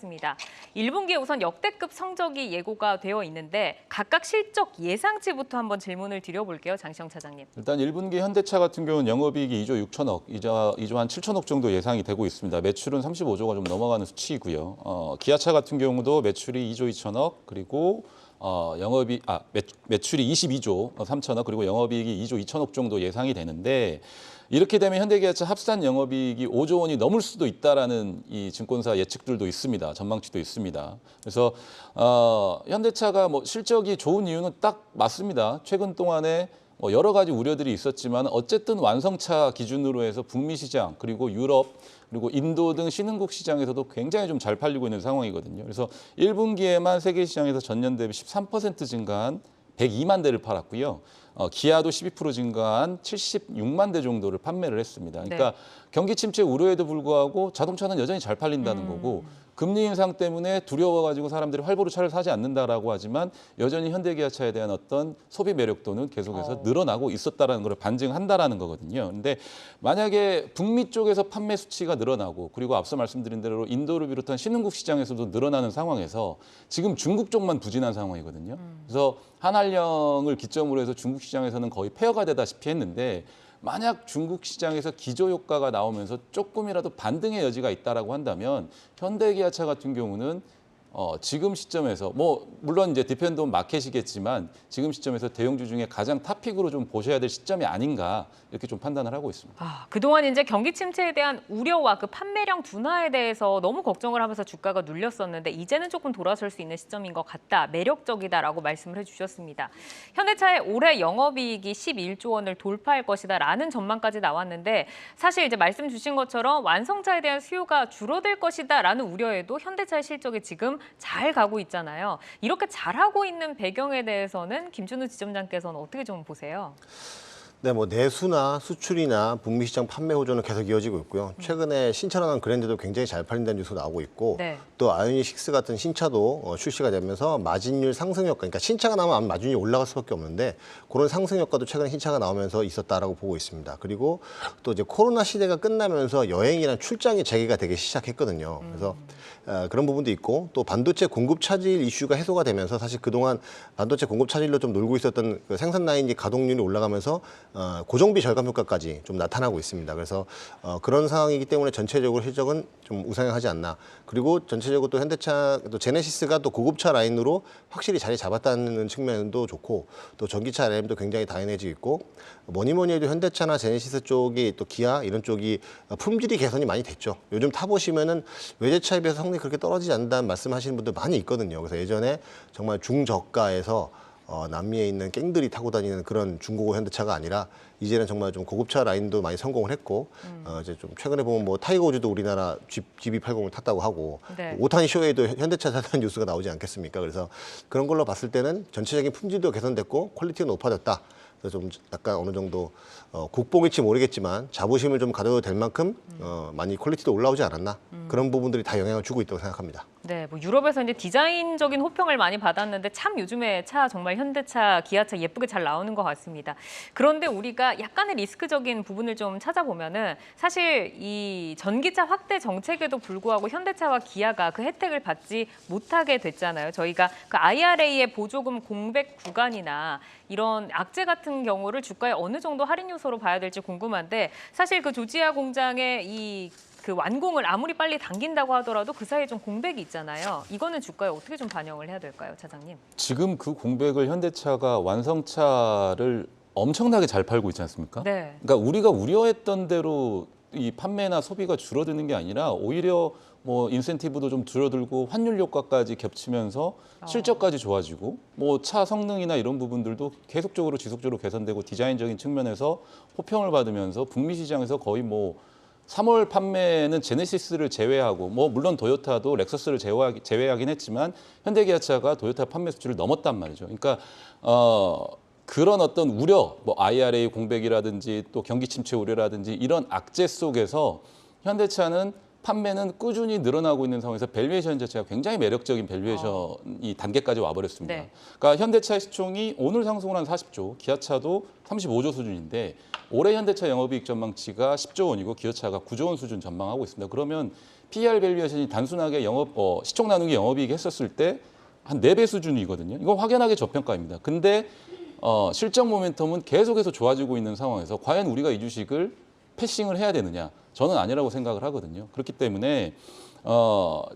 1분기에 우선 역대급 성적이 예고가 되어 있는데 각각 실적 예상치부터 한번 질문을 드려볼게요. 장시영 차장님. 일단 1분기 현대차 같은 경우는 영업이익이 2조 6천억, 2조 한 7천억 정도 예상이 되고 있습니다. 매출은 35조가 좀 넘어가는 수치이고요. 기아차 같은 경우도 매출이 2조 2천억 그리고 매출이 22조 3천억 그리고 영업이익이 2조 2천억 정도 예상이 되는데 이렇게 되면 현대기아차 합산 영업이익이 5조 원이 넘을 수도 있다라는 이 증권사 예측들도 있습니다. 전망치도 있습니다. 그래서 현대차가 뭐 실적이 좋은 이유는 딱 맞습니다. 최근 동안에 뭐 여러 가지 우려들이 있었지만 어쨌든 완성차 기준으로 해서 북미 시장 그리고 유럽 그리고 인도 등 신흥국 시장에서도 굉장히 좀 잘 팔리고 있는 상황이거든요. 그래서 1분기에만 세계 시장에서 전년 대비 13% 증가한 102만 대를 팔았고요. 기아도 12% 증가한 76만 대 정도를 판매를 했습니다. 그러니까 네. 경기 침체 우려에도 불구하고 자동차는 여전히 잘 팔린다는 거고 금리 인상 때문에 두려워가지고 사람들이 할부로 차를 사지 않는다라고 하지만 여전히 현대기아차에 대한 어떤 소비 매력도는 계속해서 늘어나고 있었다라는 걸 반증한다라는 거거든요. 근데 만약에 북미 쪽에서 판매 수치가 늘어나고 그리고 앞서 말씀드린 대로 인도를 비롯한 신흥국 시장에서도 늘어나는 상황에서 지금 중국 쪽만 부진한 상황이거든요. 그래서 한한령을 기점으로 해서 중국 시장에서는 거의 폐허가 되다시피 했는데 만약 중국 시장에서 기저 효과가 나오면서 조금이라도 반등의 여지가 있다라고 한다면 현대기아차 같은 경우는 지금 시점에서 뭐 물론 이제 디펜더 마켓이겠지만 지금 시점에서 대형주 중에 가장 탑픽으로 좀 보셔야 될 시점이 아닌가 이렇게 좀 판단을 하고 있습니다. 그동안 이제 경기 침체에 대한 우려와 그 판매량 둔화에 대해서 너무 걱정을 하면서 주가가 눌렸었는데 이제는 조금 돌아설 수 있는 시점인 것 같다. 매력적이다라고 말씀을 해주셨습니다. 현대차의 올해 영업이익이 11조 원을 돌파할 것이다라는 전망까지 나왔는데 사실 이제 말씀 주신 것처럼 완성차에 대한 수요가 줄어들 것이다라는 우려에도 현대차의 실적이 지금 잘 가고 있잖아요. 이렇게 잘하고 있는 배경에 대해서는 김준우 지점장께서는 어떻게 좀 보세요? 네, 뭐 내수나 수출이나 북미 시장 판매 호조는 계속 이어지고 있고요. 최근에 신차로 나온 그랜드도 굉장히 잘 팔린다는 뉴스 나오고 있고 네. 또 아이오닉 6 같은 신차도 출시가 되면서 마진율 상승 효과, 그러니까 신차가 나오면 마진율이 올라갈 수밖에 없는데 그런 상승 효과도 최근에 신차가 나오면서 있었다라고 보고 있습니다. 그리고 또 이제 코로나 시대가 끝나면서 여행이나 출장이 재개가 되기 시작했거든요. 그래서 그런 부분도 있고 또 반도체 공급 차질 이슈가 해소가 되면서 사실 그동안 반도체 공급 차질로 좀 놀고 있었던 그 생산 라인이 가동률이 올라가면서 고정비 절감 효과까지 좀 나타나고 있습니다. 그래서 그런 상황이기 때문에 전체적으로 실적은 좀 우상향하지 않나. 그리고 전체적으로 또 현대차, 또 제네시스가 또 고급차 라인으로 확실히 자리 잡았다는 측면도 좋고 또 전기차 라인도 굉장히 다양해지고 있고 뭐니 해도 현대차나 제네시스 쪽이 또 기아 이런 쪽이 품질이 개선이 많이 됐죠. 요즘 타보시면은 외제차에 비해서 성능이 그렇게 떨어지지 않는다는 말씀하시는 분들 많이 있거든요. 그래서 예전에 정말 중저가에서 남미에 있는 갱들이 타고 다니는 그런 중고급 현대차가 아니라 이제는 정말 좀 고급차 라인도 많이 성공을 했고 이제 좀 최근에 보면 뭐 타이거 우즈도 우리나라 GB80을 탔다고 하고 네. 오타니 쇼에도 현대차 타는 뉴스가 나오지 않겠습니까? 그래서 그런 걸로 봤을 때는 전체적인 품질도 개선됐고 퀄리티가 높아졌다. 그래서 좀 약간 어느 정도 국뽕일지 모르겠지만 자부심을 좀 가져도 될 만큼 많이 퀄리티도 올라오지 않았나 그런 부분들이 다 영향을 주고 있다고 생각합니다. 네, 뭐 유럽에서 이제 디자인적인 호평을 많이 받았는데 참 요즘에 차 정말 현대차, 기아차 예쁘게 잘 나오는 것 같습니다. 그런데 우리가 약간의 리스크적인 부분을 좀 찾아보면은 사실 이 전기차 확대 정책에도 불구하고 현대차와 기아가 그 혜택을 받지 못하게 됐잖아요. 저희가 그 IRA의 보조금 공백 구간이나 이런 악재 같은 경우를 주가에 어느 정도 할인 요소로 봐야 될지 궁금한데 사실 그 조지아 공장의 그 완공을 아무리 빨리 당긴다고 하더라도 그 사이에 좀 공백이 있잖아요. 이거는 주가에 어떻게 좀 반영을 해야 될까요, 차장님? 지금 그 공백을 현대차가 완성차를 엄청나게 잘 팔고 있지 않습니까? 네. 그러니까 우리가 우려했던 대로 이 판매나 소비가 줄어드는 게 아니라 오히려 뭐 인센티브도 좀 줄어들고 환율 효과까지 겹치면서 실적까지 좋아지고 뭐 차 성능이나 이런 부분들도 계속적으로 지속적으로 개선되고 디자인적인 측면에서 호평을 받으면서 북미 시장에서 거의 뭐 3월 판매는 제네시스를 제외하고 뭐 물론 도요타도 렉서스를 제외하긴 했지만 현대기아차가 도요타 판매 수치를 넘었단 말이죠. 그러니까 그런 어떤 우려, 뭐 IRA 공백이라든지 또 경기 침체 우려라든지 이런 악재 속에서 현대차는 판매는 꾸준히 늘어나고 있는 상황에서 밸류에이션 자체가 굉장히 매력적인 밸류에이션이 단계까지 와버렸습니다. 네. 그러니까 현대차 시총이 오늘 상승을 한 40조, 기아차도 35조 수준인데 올해 현대차 영업이익 전망치가 10조 원이고 기아차가 9조 원 수준 전망하고 있습니다. 그러면 PER 밸류에이션이 단순하게 시총 나누기 영업이익 했었을 때 한 4배 수준이거든요. 이건 확연하게 저평가입니다. 근데 실적 모멘텀은 계속해서 좋아지고 있는 상황에서 과연 우리가 이 주식을 패싱을 해야 되느냐? 저는 아니라고 생각을 하거든요. 그렇기 때문에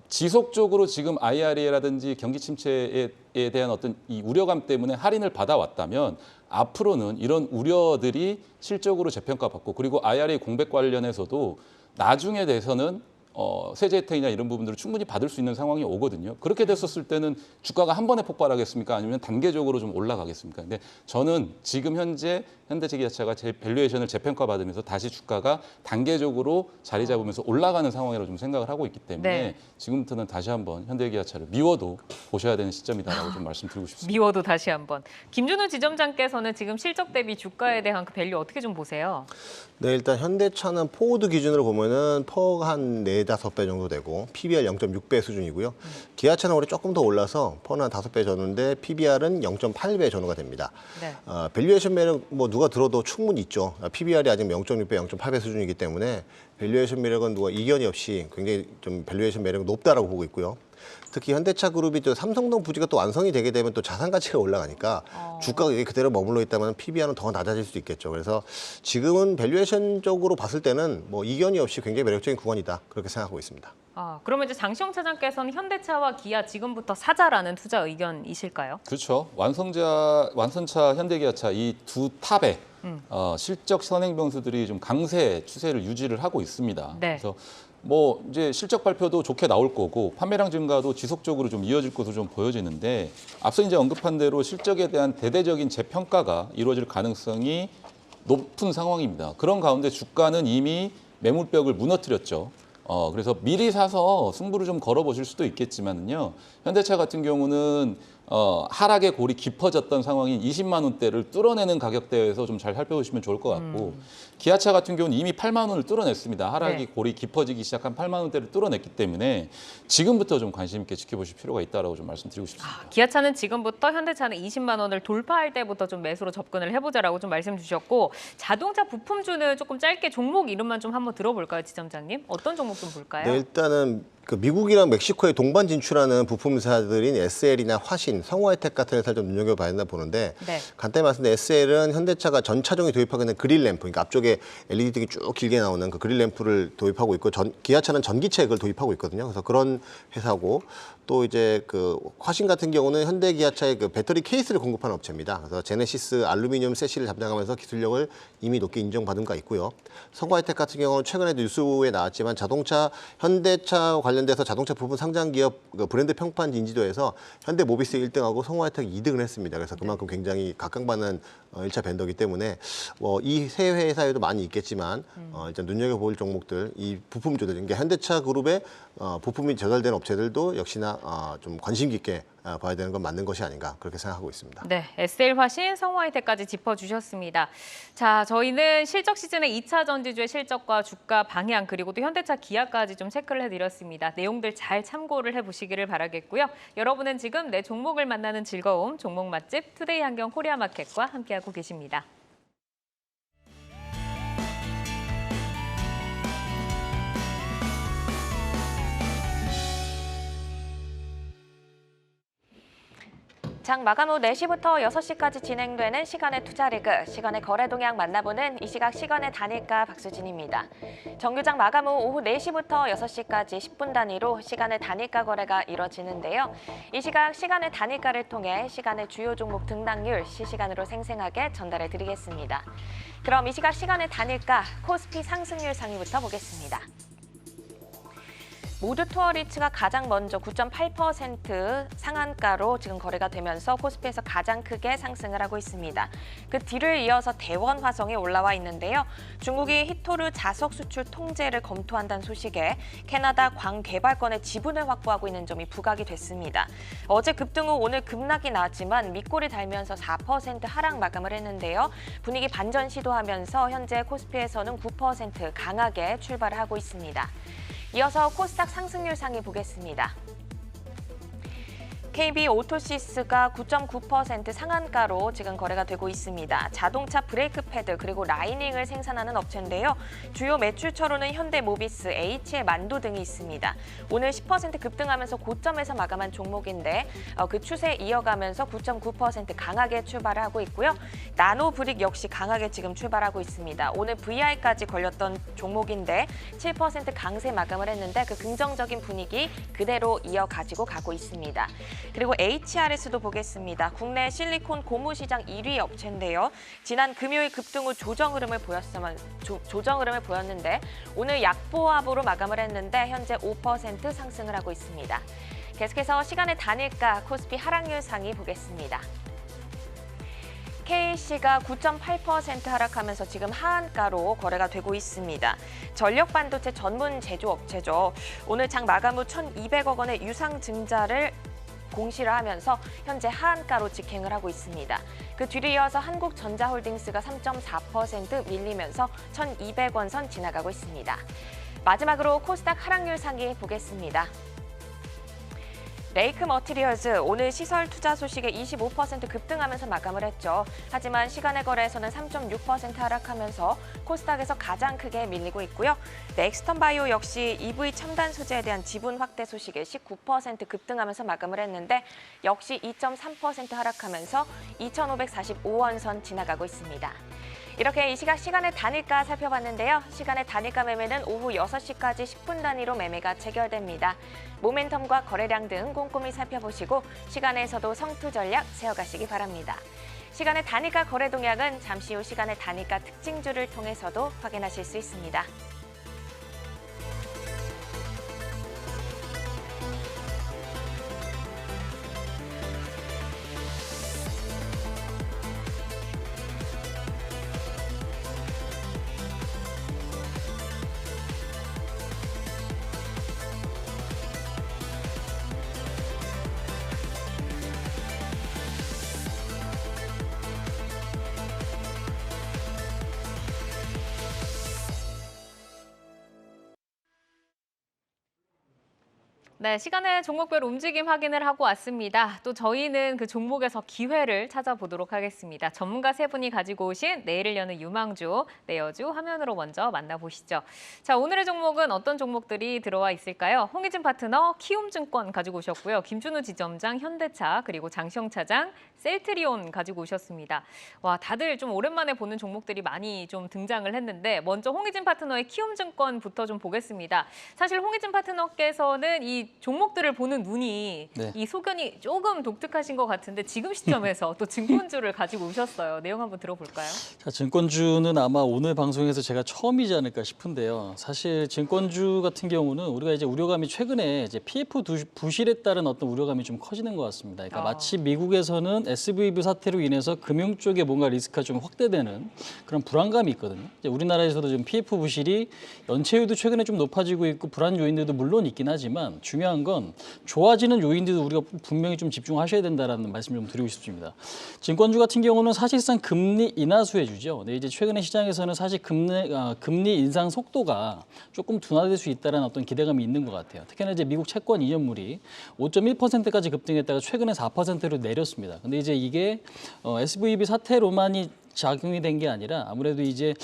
지속적으로 지금 IRA라든지 경기 침체에 대한 어떤 이 우려감 때문에 할인을 받아왔다면 앞으로는 이런 우려들이 실적으로 재평가받고 그리고 IRA 공백 관련해서도 나중에 돼서는 세제 혜택이나 이런 부분들을 충분히 받을 수 있는 상황이 오거든요. 그렇게 됐었을 때는 주가가 한 번에 폭발하겠습니까? 아니면 단계적으로 좀 올라가겠습니까? 근데 저는 지금 현재 현대제기차가 제 밸류에이션을 재평가받으면서 다시 주가가 단계적으로 자리 잡으면서 올라가는 상황이라고 좀 생각을 하고 있기 때문에 네. 지금부터는 다시 한번 현대기아차를 미워도 보셔야 되는 시점이다라고 좀 말씀드리고 싶습니다. 미워도 다시 한번. 김준우 지점장께서는 지금 실적 대비 주가에 대한 그 밸류 어떻게 좀 보세요? 네, 일단 현대차는 포워드 기준으로 보면은 퍼가 한 4, 5배 정도 되고 PBR 0.6배 수준이고요. 기아차는 올해 조금 더 올라서 퍼는 한 5배 전후인데 PBR은 0.8배 전후가 됩니다. 네. 밸류에이션 매력 뭐 누가 들어도 충분히 있죠. PBR이 아직 0.6배, 0.8배 수준이기 때문에 밸류에이션 매력은 누가 이견이 없이 굉장히 좀 밸류에이션 매력이 높다라고 보고 있고요. 특히 현대차 그룹이 또 삼성동 부지가 또 완성이 되게 되면 또 자산 가치가 올라가니까 주가가 여기 그대로 머물러 있다면 PBR은 더 낮아질 수도 있겠죠. 그래서 지금은 밸류에이션 쪽으로 봤을 때는 뭐 이견이 없이 굉장히 매력적인 구간이다 그렇게 생각하고 있습니다. 그러면 이제 장시영 차장께서는 현대차와 기아 지금부터 사자라는 투자 의견이실까요? 그렇죠. 완성차, 현대기아차 이 두 탑의 실적 선행 변수들이 좀 강세 추세를 유지를 하고 있습니다. 네. 그래서 뭐 이제 실적 발표도 좋게 나올 거고 판매량 증가도 지속적으로 좀 이어질 것으로 좀 보여지는데 앞서 이제 언급한 대로 실적에 대한 대대적인 재평가가 이루어질 가능성이 높은 상황입니다. 그런 가운데 주가는 이미 매물벽을 무너뜨렸죠. 그래서 미리 사서 승부를 좀 걸어보실 수도 있겠지만요. 현대차 같은 경우는 하락의 골이 깊어졌던 상황인 20만 원대를 뚫어내는 가격대에서 좀 잘 살펴보시면 좋을 것 같고 기아차 같은 경우는 이미 8만 원을 뚫어냈습니다. 하락이 네. 골이 깊어지기 시작한 8만 원대를 뚫어냈기 때문에 지금부터 좀 관심 있게 지켜보실 필요가 있다라고 좀 말씀드리고 싶습니다. 기아차는 지금부터, 현대차는 20만 원을 돌파할 때부터 좀 매수로 접근을 해보자라고 좀 말씀 주셨고, 자동차 부품주는 조금 짧게 종목 이름만 좀 한번 들어볼까요, 지점장님? 어떤 종목 좀 볼까요? 네, 일단은 그 미국이랑 멕시코에 동반 진출하는 부품사들인 SL이나 화신, 성화혜택 같은 회사를 좀 눈여겨봐야 된다 보는데 네. 간단히 말씀드리면 SL은 현대차가 전 차종에 도입하고 있는 그릴 램프, 그러니까 앞쪽에 LED 등이 쭉 길게 나오는 그 그릴 램프를 도입하고 있고 기아차는 전기체 그걸 도입하고 있거든요. 그래서 그런 회사고 또 이제 그 화신 같은 경우는 현대 기아차의 그 배터리 케이스를 공급하는 업체입니다. 그래서 제네시스 알루미늄 세시를 담당하면서 기술력을 이미 높게 인정받은 바 있고요. 성과혜택 같은 경우는 최근에도 뉴스에 나왔지만 현대차 관련돼서 자동차 부품 상장 기업 그 브랜드 평판 인지도에서 현대 모비스 1등하고 성과혜택 2등을 했습니다. 그래서 그만큼 굉장히 각광받는 1차 밴더이기 때문에 이 세 회사에도 많이 있겠지만 일단 눈여겨볼 종목들, 이 부품주들, 그러니까 현대차 그룹의 부품이 조달되는 업체들도 역시나 좀 관심 깊게 봐야 되는 건 맞는 것이 아닌가 그렇게 생각하고 있습니다. 네, SL 화신, 성화혜택까지 짚어주셨습니다. 자, 저희는 실적 시즌의 2차 전지주의 실적과 주가 방향, 그리고 또 현대차 기아까지 좀 체크를 해드렸습니다. 내용들 잘 참고를 해보시기를 바라겠고요. 여러분은 지금 내 종목을 만나는 즐거움, 종목 맛집 투데이 한경 코리아마켓과 함께하고 계십니다. 장 마감 후 4시부터 6시까지 진행되는 시간의 투자 리그, 시간의 거래 동향 만나보는 이 시각 시간의 단일가 박수진입니다. 정규장 마감 후 오후 4시부터 6시까지 10분 단위로 시간의 단일가 거래가 이뤄지는데요. 이 시각 시간의 단일가를 통해 시간의 주요 종목 등락률 실시간으로 생생하게 전달해 드리겠습니다. 그럼 이 시각 시간의 단일가 코스피 상승률 상위부터 보겠습니다. 모두 투어리츠가 가장 먼저 9.8% 상한가로 지금 거래가 되면서 코스피에서 가장 크게 상승을 하고 있습니다. 그 뒤를 이어서 대원화성이 올라와 있는데요. 중국이 히토르 자석 수출 통제를 검토한다는 소식에 캐나다 광개발권의 지분을 확보하고 있는 점이 부각이 됐습니다. 어제 급등 후 오늘 급락이 나왔지만 밑골이 달면서 4% 하락 마감을 했는데요. 분위기 반전 시도하면서 현재 코스피에서는 9% 강하게 출발을 하고 있습니다. 이어서 코스닥 상승률 상위 보겠습니다. KB 오토시스가 9.9% 상한가로 지금 거래가 되고 있습니다. 자동차 브레이크 패드 그리고 라이닝을 생산하는 업체인데요. 주요 매출처로는 현대모비스, HL 만도 등이 있습니다. 오늘 10% 급등하면서 고점에서 마감한 종목인데 그 추세 이어가면서 9.9% 강하게 출발을 하고 있고요. 나노브릭 역시 강하게 지금 출발하고 있습니다. 오늘 VI까지 걸렸던 종목인데 7% 강세 마감을 했는데 그 긍정적인 분위기 그대로 이어가지고 가고 있습니다. 그리고 HRS도 보겠습니다. 국내 실리콘 고무 시장 1위 업체인데요. 지난 금요일 급등 후 조정 흐름을 보였는데 오늘 약보합으로 마감을 했는데 현재 5% 상승을 하고 있습니다. 계속해서 시간의 단일가 코스피 하락률 상위 보겠습니다. KC가 9.8% 하락하면서 지금 하한가로 거래가 되고 있습니다. 전력 반도체 전문 제조업체죠. 오늘 장 마감 후 1,200억 원의 유상증자를 공시를 하면서 현재 하한가로 직행을 하고 있습니다. 그 뒤를 이어서 한국전자홀딩스가 3.4% 밀리면서 1,200원 선 지나가고 있습니다. 마지막으로 코스닥 하락률 상위 보겠습니다. 레이크 머티리얼즈 오늘 시설 투자 소식에 25% 급등하면서 마감을 했죠. 하지만 시간의 거래에서는 3.6% 하락하면서 코스닥에서 가장 크게 밀리고 있고요. 넥스턴 바이오 역시 EV 첨단 소재에 대한 지분 확대 소식에 19% 급등하면서 마감을 했는데 역시 2.3% 하락하면서 2,545원 선 지나가고 있습니다. 이렇게 이 시각 시간의 단일가 살펴봤는데요. 시간의 단일가 매매는 오후 6시까지 10분 단위로 매매가 체결됩니다. 모멘텀과 거래량 등 꼼꼼히 살펴보시고 시간에서도 성투 전략 세워가시기 바랍니다. 시간의 단일가 거래 동향은 잠시 후 시간의 단일가 특징주를 통해서도 확인하실 수 있습니다. 네, 시간에 종목별 움직임 확인을 하고 왔습니다. 또 저희는 그 종목에서 기회를 찾아보도록 하겠습니다. 전문가 세 분이 가지고 오신 내일을 여는 유망주, 내여주 화면으로 먼저 만나보시죠. 자, 오늘의 종목은 어떤 종목들이 들어와 있을까요? 홍희진 파트너 키움증권 가지고 오셨고요. 김준우 지점장 현대차, 그리고 장시영 차장 셀트리온 가지고 오셨습니다. 와, 다들 좀 오랜만에 보는 종목들이 많이 좀 등장을 했는데 먼저 홍희진 파트너의 키움증권부터 좀 보겠습니다. 사실 홍희진 파트너께서는 이 종목들을 보는 눈이 네. 이 소견이 조금 독특하신 것 같은데 지금 시점에서 또 증권주를 가지고 오셨어요. 내용 한번 들어볼까요? 자, 증권주는 아마 오늘 방송에서 제가 처음이지 않을까 싶은데요. 사실 증권주 같은 경우는 우리가 이제 우려감이 최근에 이제 PF 부실에 따른 어떤 우려감이 좀 커지는 것 같습니다. 그러니까 마치 미국에서는 SVB 사태로 인해서 금융 쪽에 뭔가 리스크가 좀 확대되는 그런 불안감이 있거든요. 이제 우리나라에서도 지금 PF 부실이 연체율도 최근에 좀 높아지고 있고 불안 요인들도 물론 있긴 하지만 중요한 건 좋아지는 요인들도 우리가 분명히 좀 집중하셔야 된다라는 말씀 좀 드리고 싶습니다. 증권주 같은 경우는 사실상 금리 인하 수혜주죠. 근데 이제 최근에 시장에서는 사실 금리 인상 속도가 조금 둔화될 수 있다는 어떤 기대감이 있는 것 같아요. 특히나 이제 미국 채권 2년물이 5.1%까지 급등했다가 최근에 4%로 내렸습니다. 근데 이제 이게 SVB 사태로만이 작용이 된 게 아니라 아무래도 이제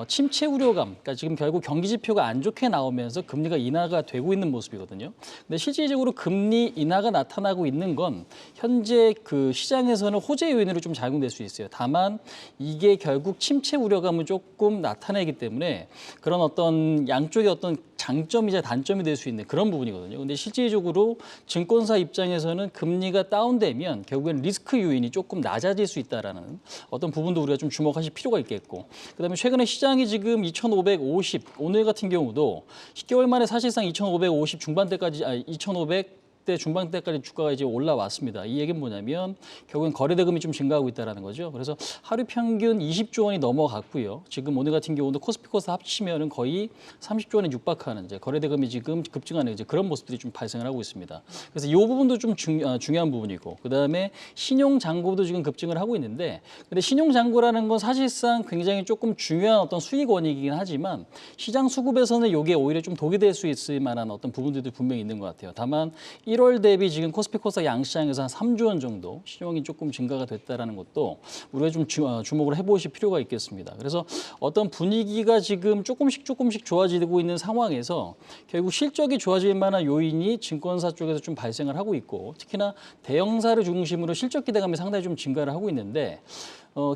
침체 우려감, 그러니까 지금 결국 경기 지표가 안 좋게 나오면서 금리가 인하가 되고 있는 모습이거든요. 근데 실질적으로 금리 인하가 나타나고 있는 건 현재 그 시장에서는 호재 요인으로 좀 작용될 수 있어요. 다만 이게 결국 침체 우려감을 조금 나타내기 때문에 그런 어떤 양쪽의 어떤 장점이자 단점이 될 수 있는 그런 부분이거든요. 근데 실질적으로 증권사 입장에서는 금리가 다운되면 결국엔 리스크 요인이 조금 낮아질 수 있다라는 어떤 부분도 우리가 좀 주목하실 필요가 있겠고, 그다음에 최근에 시장이 지금 2,550 오늘 같은 경우도 10개월 만에 사실상 2,550 중반대까지 2,500 대 중반대까지 주가가 이제 올라왔습니다. 이 얘기는 뭐냐면 결국엔 거래 대금이 좀 증가하고 있다라는 거죠. 그래서 하루 평균 20조 원이 넘어갔고요. 지금 오늘 같은 경우도 코스피 코스닥 합치면은 거의 30조 원에 육박하는 이제 거래 대금이 지금 급증하는 이제 그런 모습들이 좀 발생을 하고 있습니다. 그래서 이 부분도 좀 중요한 부분이고, 그다음에 신용 잔고도 지금 급증을 하고 있는데, 근데 신용 잔고라는 건 사실상 굉장히 조금 중요한 어떤 수익원이긴 하지만 시장 수급에서는 이게 오히려 좀 독이 될 수 있을 만한 어떤 부분들도 분명히 있는 것 같아요. 다만 1월 대비 지금 코스피 코스닥 양시장에서 한 3조 원 정도 신용이 조금 증가가 됐다라는 것도 우리가 좀 주목을 해보실 필요가 있겠습니다. 그래서 어떤 분위기가 지금 조금씩 좋아지고 있는 상황에서 결국 실적이 좋아질 만한 요인이 증권사 쪽에서 좀 발생을 하고 있고, 특히나 대형사를 중심으로 실적 기대감이 상당히 좀 증가를 하고 있는데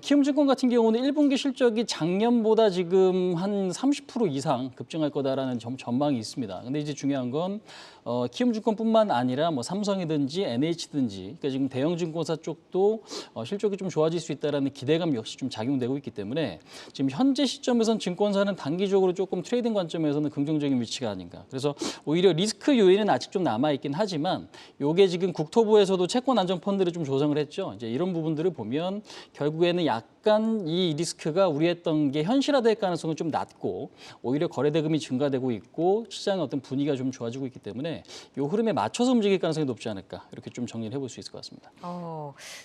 키움증권 같은 경우는 1분기 실적이 작년보다 지금 한 30% 이상 급증할 거다라는 전망이 있습니다. 근데 이제 중요한 건 키움증권뿐만 아니라 뭐 삼성이든지 NH든지 그러니까 지금 대형증권사 쪽도 실적이 좀 좋아질 수 있다라는 기대감 역시 좀 작용되고 있기 때문에 지금 현재 시점에선 증권사는 단기적으로 조금 트레이딩 관점에서는 긍정적인 위치가 아닌가. 그래서 오히려 리스크 요인은 아직 좀 남아 있긴 하지만 요게 지금 국토부에서도 채권 안정 펀드를 좀 조성을 했죠. 이제 이런 부분들을 보면 결국에는 약간 이 리스크가 우려했던 게 현실화될 가능성은 좀 낮고 오히려 거래 대금이 증가되고 있고 시장의 어떤 분위기가 좀 좋아지고 있기 때문에 이 흐름에 맞춰서 움직일 가능성이 높지 않을까 이렇게 좀 정리를 해볼 수 있을 것 같습니다.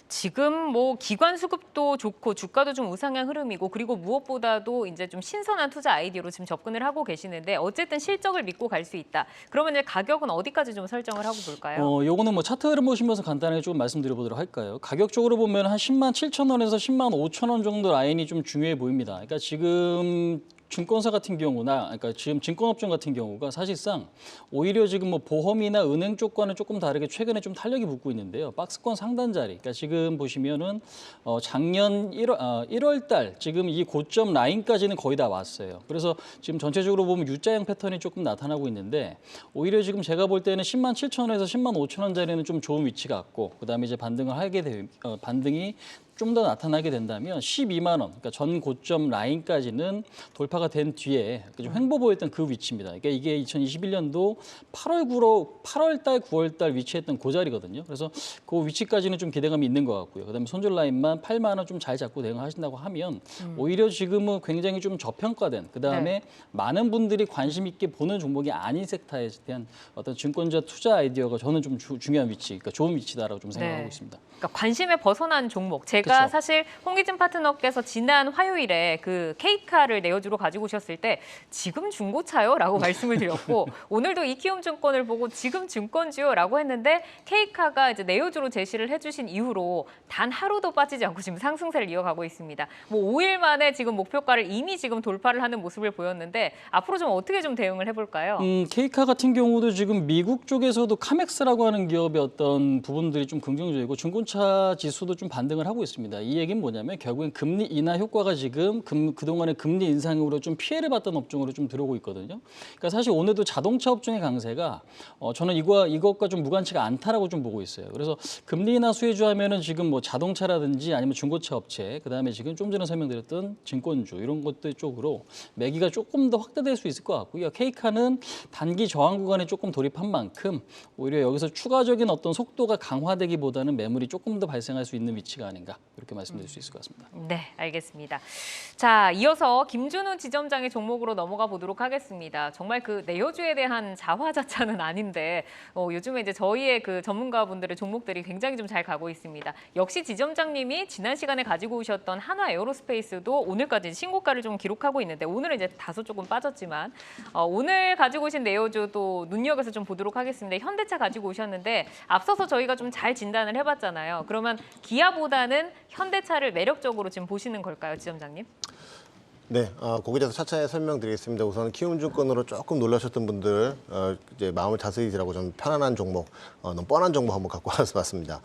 지금 뭐 기관 수급도 좋고 주가도 좀 우상향 흐름이고 그리고 무엇보다도 이제 좀 신선한 투자 아이디어로 지금 접근을 하고 계시는데 어쨌든 실적을 믿고 갈 수 있다. 그러면 이제 가격은 어디까지 좀 설정을 하고 볼까요? 요거는 뭐 차트 흐름 보시면서 간단하게 조금 말씀드려보도록 할까요? 가격적으로 보면 한 10만 7천 원에서 10만 5천 원 정도 라인이 좀 중요해 보입니다. 그러니까 지금 증권사 같은 경우나, 그러니까 지금 증권업종 같은 경우가 사실상 오히려 지금 뭐 보험이나 은행 쪽과는 조금 다르게 최근에 좀 탄력이 붙고 있는데요. 박스권 상단 자리, 그러니까 지금 보시면은 작년 1월 달 지금 이 고점 라인까지는 거의 다 왔어요. 그래서 지금 전체적으로 보면 U자형 패턴이 조금 나타나고 있는데 오히려 지금 제가 볼 때는 10만 7천 원에서 10만 5천 원 자리는 좀 좋은 위치 같고 그다음에 이제 반등이 좀 더 나타나게 된다면 12만 원, 그러니까 전 고점 라인까지는 돌파가 된 뒤에 좀 횡보 보였던 그 위치입니다. 그러니까 이게 2021년도 8월 달, 9월 달 위치했던 그 자리거든요. 그래서 그 위치까지는 좀 기대감이 있는 것 같고요. 그다음에 손절 라인만 8만 원 좀 잘 잡고 대응하신다고 하면 오히려 지금은 굉장히 좀 저평가된 그다음에 많은 분들이 관심 있게 보는 종목이 아닌 섹터에 대한 어떤 증권자 투자 아이디어가 저는 좀 중요한 위치, 그러니까 좋은 위치다라고 좀 생각하고 있습니다. 그러니까 관심에 벗어난 종목. 제가 그쵸. 사실 홍기진 파트너께서 지난 화요일에 그 K카를 내어주러 가지고 오셨을 때 지금 중고차요? 라고 말씀을 드렸고 오늘도 이키움증권을 보고 지금 증권주요? 라고 했는데 K카가 이제 내어주로 제시를 해주신 이후로 단 하루도 빠지지 않고 지금 상승세를 이어가고 있습니다. 뭐 5일 만에 지금 목표가를 이미 지금 돌파를 하는 모습을 보였는데 앞으로 좀 어떻게 좀 대응을 해볼까요? K카 같은 경우도 지금 미국 쪽에서도 카맥스라고 하는 기업의 어떤 부분들이 좀 긍정적이고 증권차 지수도 좀 반등을 하고 있습니다. 이 얘기는 뭐냐면 결국엔 금리 인하 효과가 지금 그동안의 금리 인상으로 좀 피해를 봤던 업종으로 좀 들어오고 있거든요. 그러니까 사실 오늘도 자동차 업종의 강세가 저는 이것과 좀 무관치가 않다라고 좀 보고 있어요. 그래서 금리 인하 수혜주 하면은 지금 뭐 자동차라든지 아니면 중고차 업체, 그다음에 지금 좀 전에 설명드렸던 증권주 이런 것들 쪽으로 매기가 조금 더 확대될 수 있을 것 같고요. K카는 단기 저항 구간에 조금 돌입한 만큼 오히려 여기서 추가적인 어떤 속도가 강화되기보다는 매물이 조금 더 발생할 수 있는 위치가 아닌가 이렇게 말씀드릴 수 있을 것 같습니다. 네, 알겠습니다. 자, 이어서 김준우 지점장의 종목으로 넘어가 보도록 하겠습니다. 정말 그 내어주에 대한 자화자찬은 아닌데 요즘에 이제 저희의 그 전문가분들의 종목들이 굉장히 좀 잘 가고 있습니다. 역시 지점장님이 지난 시간에 가지고 오셨던 한화 에어로스페이스도 오늘까지 신고가를 좀 기록하고 있는데 오늘은 이제 다소 조금 빠졌지만 오늘 가지고 오신 내어주도 눈여겨서 좀 보도록 하겠습니다. 현대차 가지고 오셨는데 앞서서 저희가 좀 잘 진단을 해봤잖아요. 그러면 기아보다는 현대차를 매력적으로 지금 보시는 걸까요, 지점장님? 네, 거기에 대해서 차차에 설명드리겠습니다. 우선 키움증권으로 조금 놀라셨던 분들 이제 마음을 다스리지 라고 좀 편안한 종목, 너무 뻔한 종목 한번 갖고 와서 봤습니다.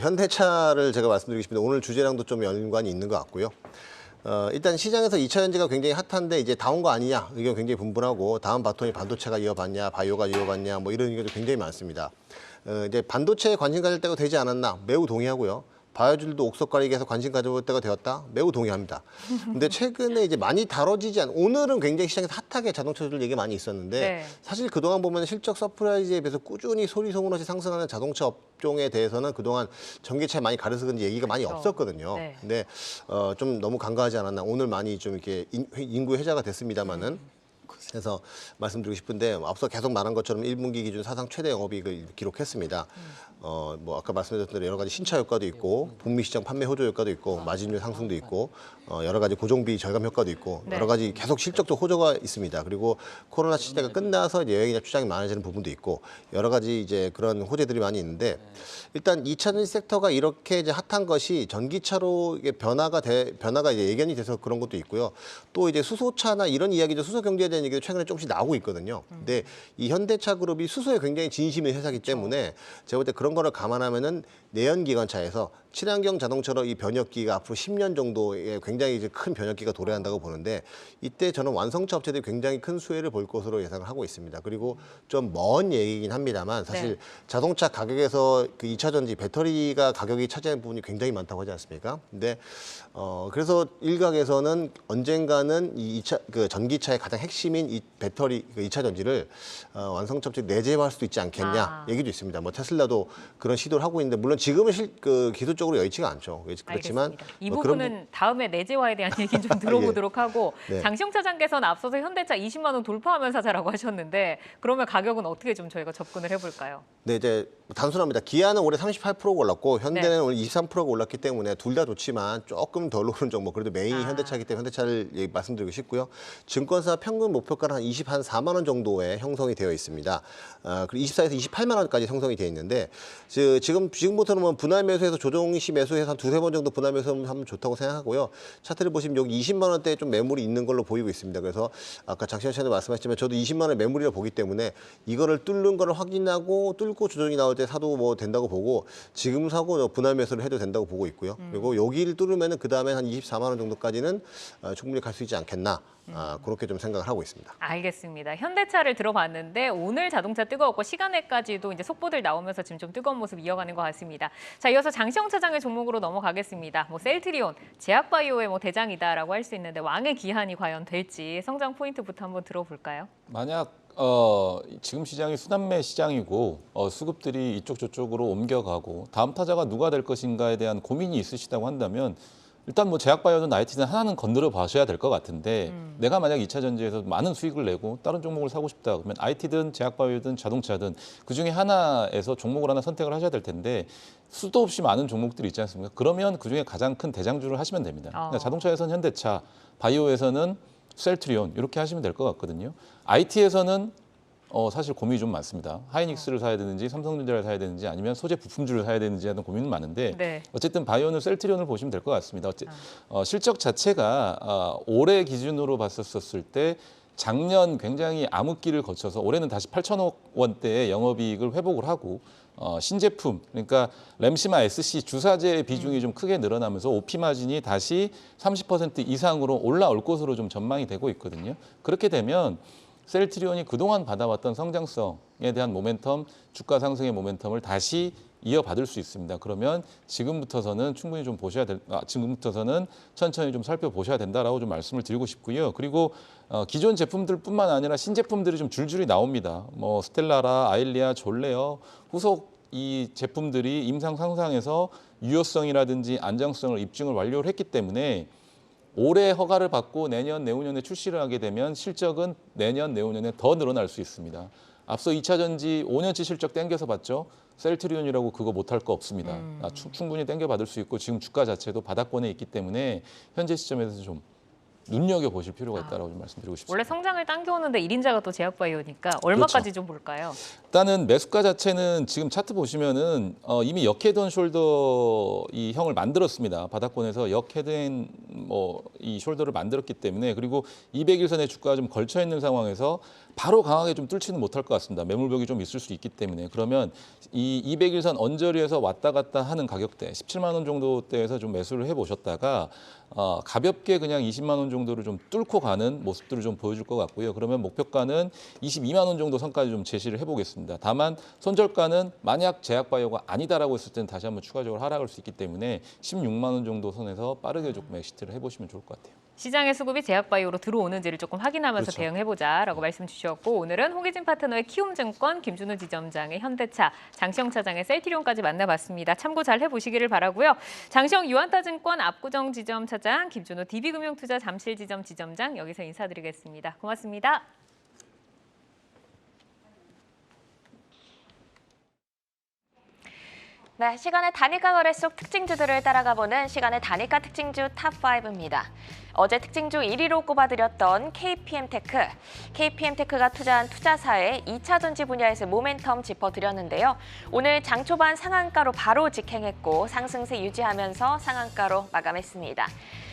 현대차를 제가 말씀드리고 싶은데 오늘 주제랑도 좀 연관이 있는 것 같고요. 일단 시장에서 2차 전지가 굉장히 핫한데 이제 다 온 거 아니냐 의견 굉장히 분분하고 다음 바톤이 반도체가 이어받냐, 바이오가 이어받냐 뭐 이런 의견도 굉장히 많습니다. 이제 반도체에 관심 가질 때가 되지 않았나 매우 동의하고요. 바이오주들도 옥석 가리기에서 관심 가져볼 때가 되었다. 매우 동의합니다. 근데 최근에 이제 많이 다뤄지지 오늘은 굉장히 시장에서 핫하게 자동차들 얘기 많이 있었는데 네. 사실 그동안 보면 실적 서프라이즈에 비해서 꾸준히 소리소문없이 상승하는 자동차 업종에 대해서는 그동안 전기차에 많이 가려서 그런지 얘기가 많이 그렇죠. 없었거든요. 네. 근데 좀 너무 간과하지 않았나. 오늘 많이 좀 이렇게 인구 회자가 됐습니다만은. 그래서 말씀드리고 싶은데 앞서 계속 말한 것처럼 1분기 기준 사상 최대 영업이익을 기록했습니다. 뭐 아까 말씀드렸던 대로 여러 가지 신차 효과도 있고 북미 시장 판매 호조 효과도 있고 마진율 상승도 있고 여러 가지 고정비 절감 효과도 있고 네. 여러 가지 계속 실적적 호조가 있습니다. 그리고 코로나 시대가 끝나서 이제 여행이나 출장이 많아지는 부분도 있고 여러 가지 이제 그런 호재들이 많이 있는데 일단 2차 전지 섹터가 이렇게 이제 핫한 것이 전기차로 이게 변화가 이제 예견이 돼서 그런 것도 있고요. 또 이제 수소차나 이런 이야기죠. 수소 경제에 대한 얘기도 최근에 조금씩 나오고 있거든요. 근데 이 현대차 그룹이 수소에 굉장히 진심인 회사이기 때문에 제가 볼 때 그런 거를 감안하면은 내연기관차에서 친환경 자동차로 이 변혁기가 앞으로 10년 정도의 굉장히 이제 큰 변혁기가 도래한다고 보는데 이때 저는 완성차 업체들이 굉장히 큰 수혜를 볼 것으로 예상을 하고 있습니다. 그리고 좀 먼 얘기긴 합니다만 사실 네. 자동차 가격에서 그 2차 전지 배터리가 가격이 차지하는 부분이 굉장히 많다고 하지 않습니까? 근데 그래서 일각에서는 언젠가는 이 2차 그 전기차의 가장 핵심인 이 배터리 그 2차 전지를 완성차 업체들이 내재화할 수도 있지 않겠냐 얘기도 있습니다. 뭐 테슬라도 그런 시도를 하고 있는데 물론 지금은 그 기술적으로 여의치가 않죠. 그렇지만 알겠습니다. 이 뭐 그런 부분은 다음에 내재화에 대한 얘기는 좀 들어보도록 하고 네. 장시영 차장께서는 앞서서 현대차 20만 원 돌파하면 사자라고 하셨는데 그러면 가격은 어떻게 좀 저희가 접근을 해볼까요? 네, 이제 단순합니다. 기아는 올해 38%가 올랐고 현대는 네. 올해 23%가 올랐기 때문에 둘 다 좋지만 조금 덜 오른 종목. 그래도 메인이 현대차이기 때문에 현대차를 말씀드리고 싶고요. 증권사 평균 목표가는 한 4만 원 정도에 형성이 되어 있습니다. 그리고 24에서 28만 원까지 형성이 되어 있는데 지금부터는 뭐 분할 매수해서 조정시 매수해서 한 두세 번 정도 분할 매수하면 좋다고 생각하고요. 차트를 보시면 여기 20만 원대에 좀 매물이 있는 걸로 보이고 있습니다. 그래서 아까 장시현 씨도 말씀하셨지만 저도 20만 원의 매물이라 보기 때문에 이거를 뚫는 거를 확인하고 뚫고 조정이 나올 때 사도 뭐 된다고 보고 지금 사고 분할 매수를 해도 된다고 보고 있고요. 그리고 여기를 뚫으면은 그 다음에 한 24만 원 정도까지는 충분히 갈 수 있지 않겠나. 그렇게 좀 생각을 하고 있습니다. 알겠습니다. 현대차를 들어봤는데 오늘 자동차 뜨거웠고 시간에까지도 이제 속보들 나오면서 지금 좀 뜨거운 모습 이어가는 것 같습니다. 자, 이어서 장시영 차장의 종목으로 넘어가겠습니다. 뭐 셀트리온, 제약바이오의 뭐 대장이다라고 할 수 있는데 왕의 기한이 과연 될지 성장 포인트부터 한번 들어볼까요? 만약 지금 시장이 수단매 시장이고 수급들이 이쪽 저쪽으로 옮겨가고 다음 타자가 누가 될 것인가에 대한 고민이 있으시다고 한다면 일단 뭐 제약바이오든 IT든 하나는 건드려 봐셔야 될 것 같은데 내가 만약 2차 전지에서 많은 수익을 내고 다른 종목을 사고 싶다 그러면 IT든 제약바이오든 자동차든 그중에 하나에서 종목을 하나 선택을 하셔야 될 텐데 수도 없이 많은 종목들이 있지 않습니까? 그러면 그중에 가장 큰 대장주를 하시면 됩니다. 그러니까 자동차에서는 현대차, 바이오에서는 셀트리온 이렇게 하시면 될 것 같거든요. IT에서는 사실 고민이 좀 많습니다. 하이닉스를 사야 되는지 삼성전자를 사야 되는지 아니면 소재 부품주를 사야 되는지 하는 고민은 많은데 네. 어쨌든 바이오는 셀트리온을 보시면 될 것 같습니다. 실적 자체가 올해 기준으로 봤었을 때 작년 굉장히 암흑기를 거쳐서 올해는 다시 8천억 원대의 영업이익을 회복을 하고 신제품 그러니까 램시마 SC 주사제의 비중이 좀 크게 늘어나면서 OP 마진이 다시 30% 이상으로 올라올 것으로 좀 전망이 되고 있거든요. 그렇게 되면 셀트리온이 그동안 받아왔던 성장성에 대한 모멘텀, 주가 상승의 모멘텀을 다시 이어받을 수 있습니다. 그러면 지금부터서는 충분히 좀 지금부터서는 천천히 좀 살펴보셔야 된다라고 좀 말씀을 드리고 싶고요. 그리고 기존 제품들뿐만 아니라 신제품들이 좀 줄줄이 나옵니다. 뭐 스텔라라, 아일리아, 졸레어, 후속 이 제품들이 임상 상상에서 유효성이라든지 안정성을 입증을 완료를 했기 때문에 올해 허가를 받고 내년, 내후년에 출시를 하게 되면 실적은 내년, 내후년에 더 늘어날 수 있습니다. 앞서 2차 전지 5년치 실적 땡겨서 봤죠. 셀트리온이라고 그거 못할 거 없습니다. 충분히 땡겨 받을 수 있고 지금 주가 자체도 바닥권에 있기 때문에 현재 시점에서 좀 눈여겨보실 필요가 있다고 좀 말씀드리고 싶습니다. 원래 성장을 당겨오는데 1인자가 또 제약바이오니까 얼마까지 좀 볼까요? 일단은 매수가 자체는 지금 차트 보시면은 이미 역헤드앤 숄더 이 형을 만들었습니다. 바닥권에서 역헤드앤 이 숄더를 만들었기 때문에 그리고 200일선의 주가가 좀 걸쳐 있는 상황에서 바로 강하게 좀 뚫지는 못할 것 같습니다. 매물벽이 좀 있을 수 있기 때문에 그러면 이 200일선 언저리에서 왔다 갔다 하는 가격대 17만 원 정도대에서 좀 매수를 해보셨다가 가볍게 그냥 20만 원 정도를 좀 뚫고 가는 모습들을 좀 보여줄 것 같고요. 그러면 목표가는 22만 원 정도 선까지 좀 제시를 해보겠습니다. 다만 손절가는 만약 제약바이오가 아니다라고 했을 때는 다시 한번 추가적으로 하락할 수 있기 때문에 16만 원 정도 선에서 빠르게 조금 엑시트를 해보시면 좋을 것 같아요. 시장의 수급이 제약바이오로 들어오는지를 조금 확인하면서 그렇죠. 대응해보자라고 말씀 주셨고 오늘은 홍기진 파트너의 키움증권 김준우 지점장의 현대차, 장시영 차장의 셀트리온까지 만나봤습니다. 참고 잘 해보시기를 바라고요. 장시영 유한타증권 압구정 지점 차장, 김준우 DB금융투자 잠실 지점 지점장 여기서 인사드리겠습니다. 고맙습니다. 네, 시간의 단일가 거래 속 특징주들을 따라가보는 시간의 단일가 특징주 탑5입니다. 어제 특징주 1위로 꼽아드렸던 KPM테크. KPM테크가 투자한 투자사의 2차 전지 분야에서 모멘텀 짚어드렸는데요. 오늘 장 초반 상한가로 바로 직행했고 상승세 유지하면서 상한가로 마감했습니다.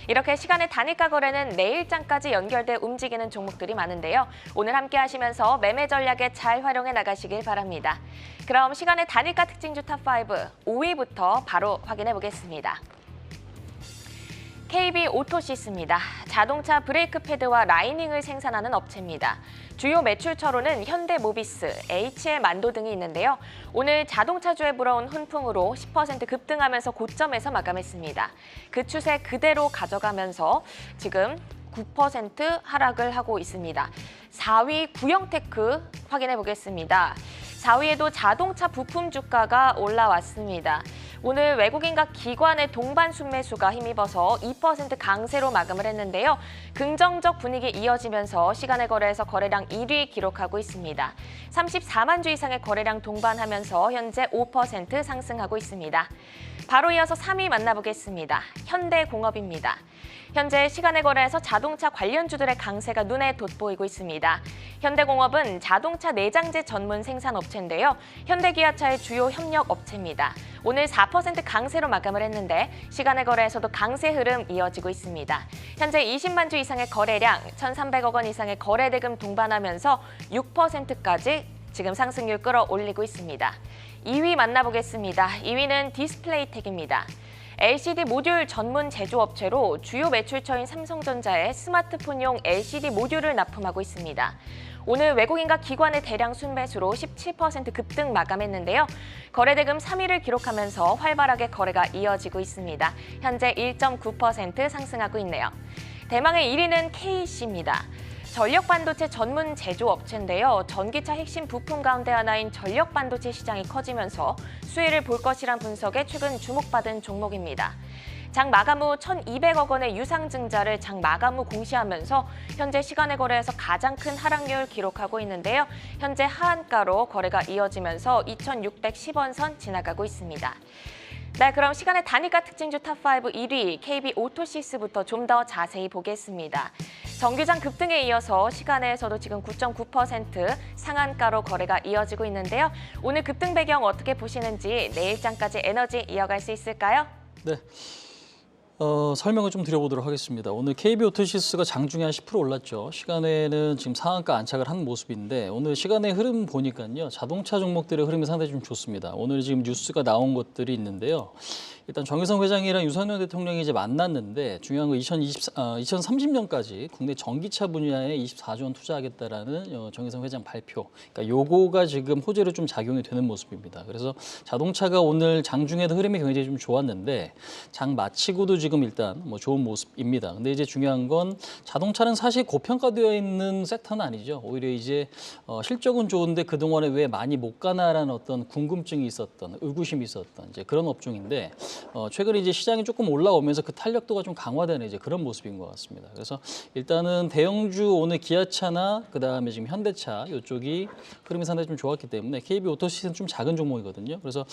이렇게 시간의 단일가 거래는 내일장까지 연결돼 움직이는 종목들이 많은데요. 오늘 함께 하시면서 매매 전략에 잘 활용해 나가시길 바랍니다. 그럼 시간의 단일가 특징주 탑5 5위부터 바로 확인해 보겠습니다. KB 오토시스입니다. 자동차 브레이크 패드와 라이닝을 생산하는 업체입니다. 주요 매출처로는 현대모비스, HL만도 등이 있는데요. 오늘 자동차주에 불어온 훈풍으로 10% 급등하면서 고점에서 마감했습니다. 그 추세 그대로 가져가면서 지금 9% 하락을 하고 있습니다. 4위 구형테크 확인해 보겠습니다. 4위에도 자동차 부품 주가가 올라왔습니다. 오늘 외국인과 기관의 동반 순매수가 힘입어서 2% 강세로 마감을 했는데요. 긍정적 분위기 이어지면서 시간의 거래에서 거래량 1위 기록하고 있습니다. 34만 주 이상의 거래량 동반하면서 현재 5% 상승하고 있습니다. 바로 이어서 3위 만나보겠습니다. 현대공업입니다. 현재 시간의 거래에서 자동차 관련주들의 강세가 눈에 돋보이고 있습니다. 현대공업은 자동차 내장재 전문 생산업체인데요. 현대기아차의 주요 협력업체입니다. 오늘 4% 강세로 마감을 했는데 시간의 거래에서도 강세 흐름 이어지고 있습니다. 현재 20만 주 이상의 거래량, 1,300억 원 이상의 거래대금 동반하면서 6%까지 지금 상승률 끌어올리고 있습니다. 2위 만나보겠습니다. 2위는 디스플레이텍입니다. LCD 모듈 전문 제조업체로 주요 매출처인 삼성전자에 스마트폰용 LCD 모듈을 납품하고 있습니다. 오늘 외국인과 기관의 대량 순매수로 17% 급등 마감했는데요. 거래대금 3위를 기록하면서 활발하게 거래가 이어지고 있습니다. 현재 1.9% 상승하고 있네요. 대망의 1위는 KC입니다. 전력반도체 전문 제조업체인데요. 전기차 핵심 부품 가운데 하나인 전력반도체 시장이 커지면서 수혜를 볼 것이란 분석에 최근 주목받은 종목입니다. 장 마감 후 1,200억 원의 유상증자를 장 마감 후 공시하면서 현재 시간의 거래에서 가장 큰 하락률 기록하고 있는데요. 현재 하한가로 거래가 이어지면서 2,610원 선 지나가고 있습니다. 네, 그럼 시간의 단일가 특징주 탑5 1위 KB 오토시스부터 좀 더 자세히 보겠습니다. 정규장 급등에 이어서 시간에서도 지금 9.9% 상한가로 거래가 이어지고 있는데요. 오늘 급등 배경 어떻게 보시는지 내일장까지 에너지 이어갈 수 있을까요? 네. 설명을 좀 드려보도록 하겠습니다. 오늘 KB오토시스가 장중에 한 10% 올랐죠. 시간에는 지금 상한가 안착을 한 모습인데 오늘 시간의 흐름 보니까요. 자동차 종목들의 흐름이 상당히 좀 좋습니다. 오늘 지금 뉴스가 나온 것들이 있는데요. 일단 정의성 회장이랑 유석열 대통령이 이제 만났는데 중요한 건 2030년까지 국내 전기차 분야에 24조 원 투자하겠다라는 정의성 회장 발표. 그러니까 요거가 지금 호재로 좀 작용이 되는 모습입니다. 그래서 자동차가 오늘 장중에도 흐름이 굉장히 좀 좋았는데 장 마치고도 지금 일단 뭐 좋은 모습입니다. 근데 이제 중요한 건 자동차는 사실 고평가되어 있는 섹터는 아니죠. 오히려 이제 실적은 좋은데 그동안에 왜 많이 못 가나라는 어떤 궁금증이 있었던, 의구심이 있었던 이제 그런 업종인데 최근에 이제 시장이 조금 올라오면서 그 탄력도가 좀 강화되는 이제 그런 모습인 것 같습니다. 그래서 일단은 대형주 오늘 기아차나 그다음에 지금 현대차 이쪽이 흐름이 상당히 좀 좋았기 때문에 KB 오토시스는 좀 작은 종목이거든요. 그래서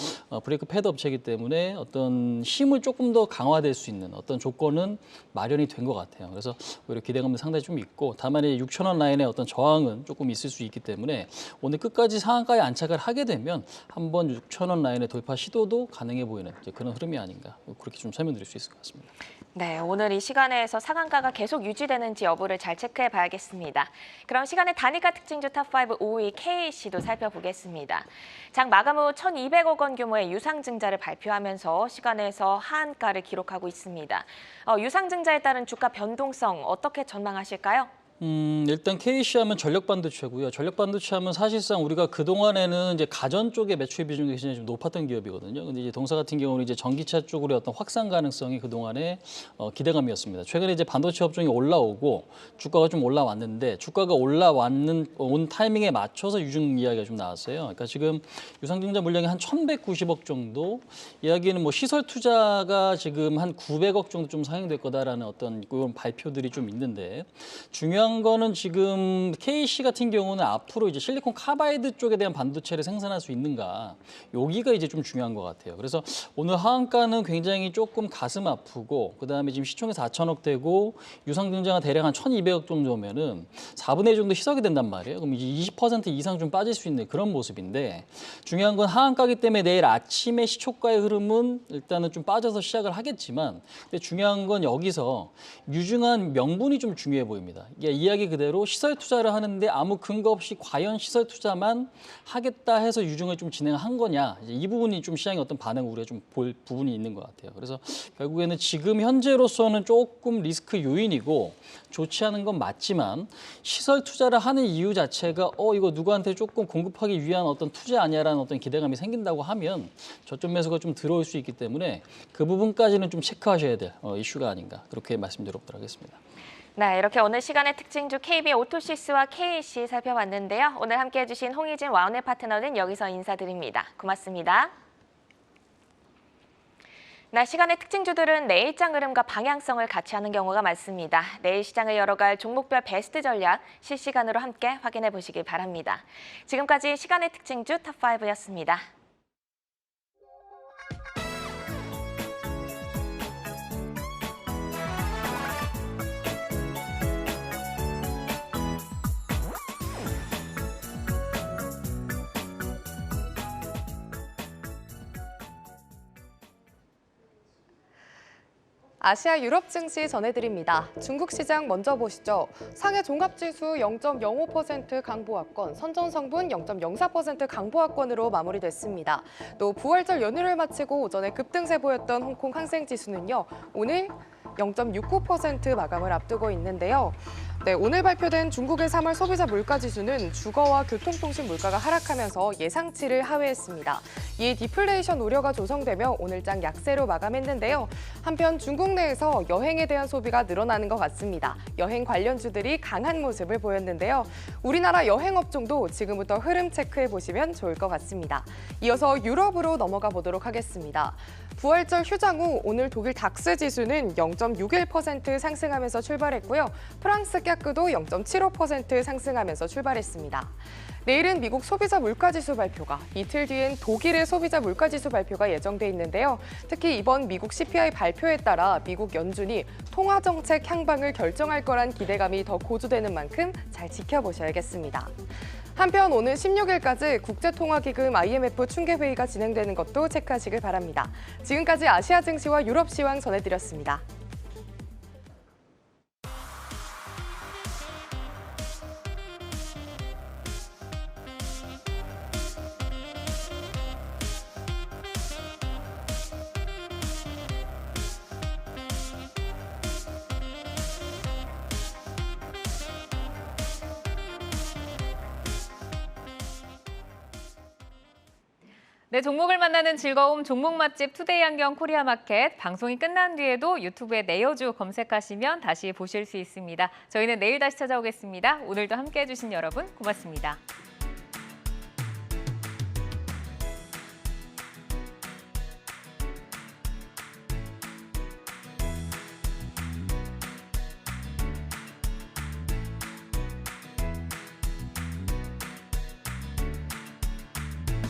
브레이크 패드 업체이기 때문에 어떤 힘을 조금 더 강화될 수 있는 어떤 조건은 마련이 된 것 같아요. 그래서 오히려 기대감도 상당히 좀 있고 다만 6,000원 라인의 어떤 저항은 조금 있을 수 있기 때문에 오늘 끝까지 상한가에 안착을 하게 되면 한번 6,000원 라인의 돌파 시도도 가능해 보이는 이제 그런 흐름이 아닌가 그렇게 좀 설명드릴 수 있을 것 같습니다. 네, 오늘 이 시간에서 상한가가 계속 유지되는지 여부를 잘 체크해 봐야겠습니다. 그럼 시간의 단일가 특징주 탑5 5위 KC도 살펴보겠습니다. 장 마감 후 1,200억 원 규모의 유상증자를 발표하면서 시간에서 하한가를 기록하고 있습니다. 유상증자에 따른 주가 변동성 어떻게 전망하실까요? 일단 KC 하면 전력 반도체고요. 전력 반도체 하면 사실상 우리가 그 동안에는 이제 가전 쪽의 매출 비중이 굉장히 좀 높았던 기업이거든요. 근데 이제 동사 같은 경우는 이제 전기차 쪽으로의 어떤 확산 가능성이 그 동안에 기대감이었습니다. 최근에 이제 반도체 업종이 올라오고 주가가 좀 올라왔는데 주가가 온 타이밍에 맞춰서 유증 이야기가 좀 나왔어요. 그러니까 지금 유상증자 물량이 한 1,190억 정도, 이야기는 뭐 시설 투자가 지금 한 900억 정도 좀 상영될 거다라는 어떤 그런 발표들이 좀 있는데 중요한 중요한 거는 지금 KC 같은 경우는 앞으로 이제 실리콘 카바이드 쪽에 대한 반도체를 생산할 수 있는가, 여기가 이제 좀 중요한 것 같아요. 그래서 오늘 하한가는 굉장히 조금 가슴 아프고, 그다음에 지금 시총이 4천억 되고 유상증자가 대략 한 1,200억 정도면은 4분의 1 정도 희석이 된단 말이에요. 그럼 이제 20% 이상 좀 빠질 수 있는 그런 모습인데, 중요한 건 하한가기 때문에 내일 아침에 시초가의 흐름은 일단은 좀 빠져서 시작을 하겠지만, 근데 중요한 건 여기서 유증한 명분이 좀 중요해 보입니다. 이게 이야기 그대로 시설 투자를 하는데 아무 근거 없이 과연 시설 투자만 하겠다 해서 유증을 좀 진행한 거냐, 이제 이 부분이 좀 시장의 어떤 반응 우려에 좀 볼 부분이 있는 것 같아요. 그래서 결국에는 지금 현재로서는 조금 리스크 요인이고 좋지 않은 건 맞지만, 시설 투자를 하는 이유 자체가 이거 누구한테 조금 공급하기 위한 어떤 투자 아니야라는 어떤 기대감이 생긴다고 하면 저점 매수가 좀 들어올 수 있기 때문에 그 부분까지는 좀 체크하셔야 될 이슈가 아닌가, 그렇게 말씀드리도록 하겠습니다. 네, 이렇게 오늘 시간의 특징주 KB 오토시스와 KC 살펴봤는데요. 오늘 함께해 주신 홍희진 와운의 파트너는 여기서 인사드립니다. 고맙습니다. 네, 시간의 특징주들은 내일장 흐름과 방향성을 같이 하는 경우가 많습니다. 내일 시장을 열어갈 종목별 베스트 전략 실시간으로 함께 확인해 보시길 바랍니다. 지금까지 시간의 특징주 탑5였습니다. 아시아 유럽 증시 전해드립니다. 중국 시장 먼저 보시죠. 상해 종합지수 0.05% 강보합권, 선전성분 0.04% 강보합권으로 마무리됐습니다. 또 부활절 연휴를 마치고 오전에 급등세 보였던 홍콩 항생지수는요, 오늘 0.69% 마감을 앞두고 있는데요. 네, 오늘 발표된 중국의 3월 소비자 물가지수는 주거와 교통통신 물가가 하락하면서 예상치를 하회했습니다. 이에 디플레이션 우려가 조성되며 오늘장 약세로 마감했는데요. 한편 중국 내에서 여행에 대한 소비가 늘어나는 것 같습니다. 여행 관련주들이 강한 모습을 보였는데요. 우리나라 여행업종도 지금부터 흐름 체크해 보시면 좋을 것 같습니다. 이어서 유럽으로 넘어가 보도록 하겠습니다. 부활절 휴장 후 오늘 독일 닥스 지수는 0.61% 상승하면서 출발했고요. 프랑스 깍그도 0.75% 상승하면서 출발했습니다. 내일은 미국 소비자 물가지수 발표가, 이틀 뒤엔 독일의 소비자 물가지수 발표가 예정돼 있는데요. 특히 이번 미국 CPI 발표에 따라 미국 연준이 통화정책 향방을 결정할 거란 기대감이 더 고조되는 만큼 잘 지켜보셔야겠습니다. 한편 오늘 16일까지 국제통화기금 IMF 충계회의가 진행되는 것도 체크하시길 바랍니다. 지금까지 아시아 증시와 유럽 시황 전해드렸습니다. 네, 종목을 만나는 즐거움 종목 맛집 투데이 안경 코리아 마켓, 방송이 끝난 뒤에도 유튜브에 내여주 검색하시면 다시 보실 수 있습니다. 저희는 내일 다시 찾아오겠습니다. 오늘도 함께해 주신 여러분 고맙습니다.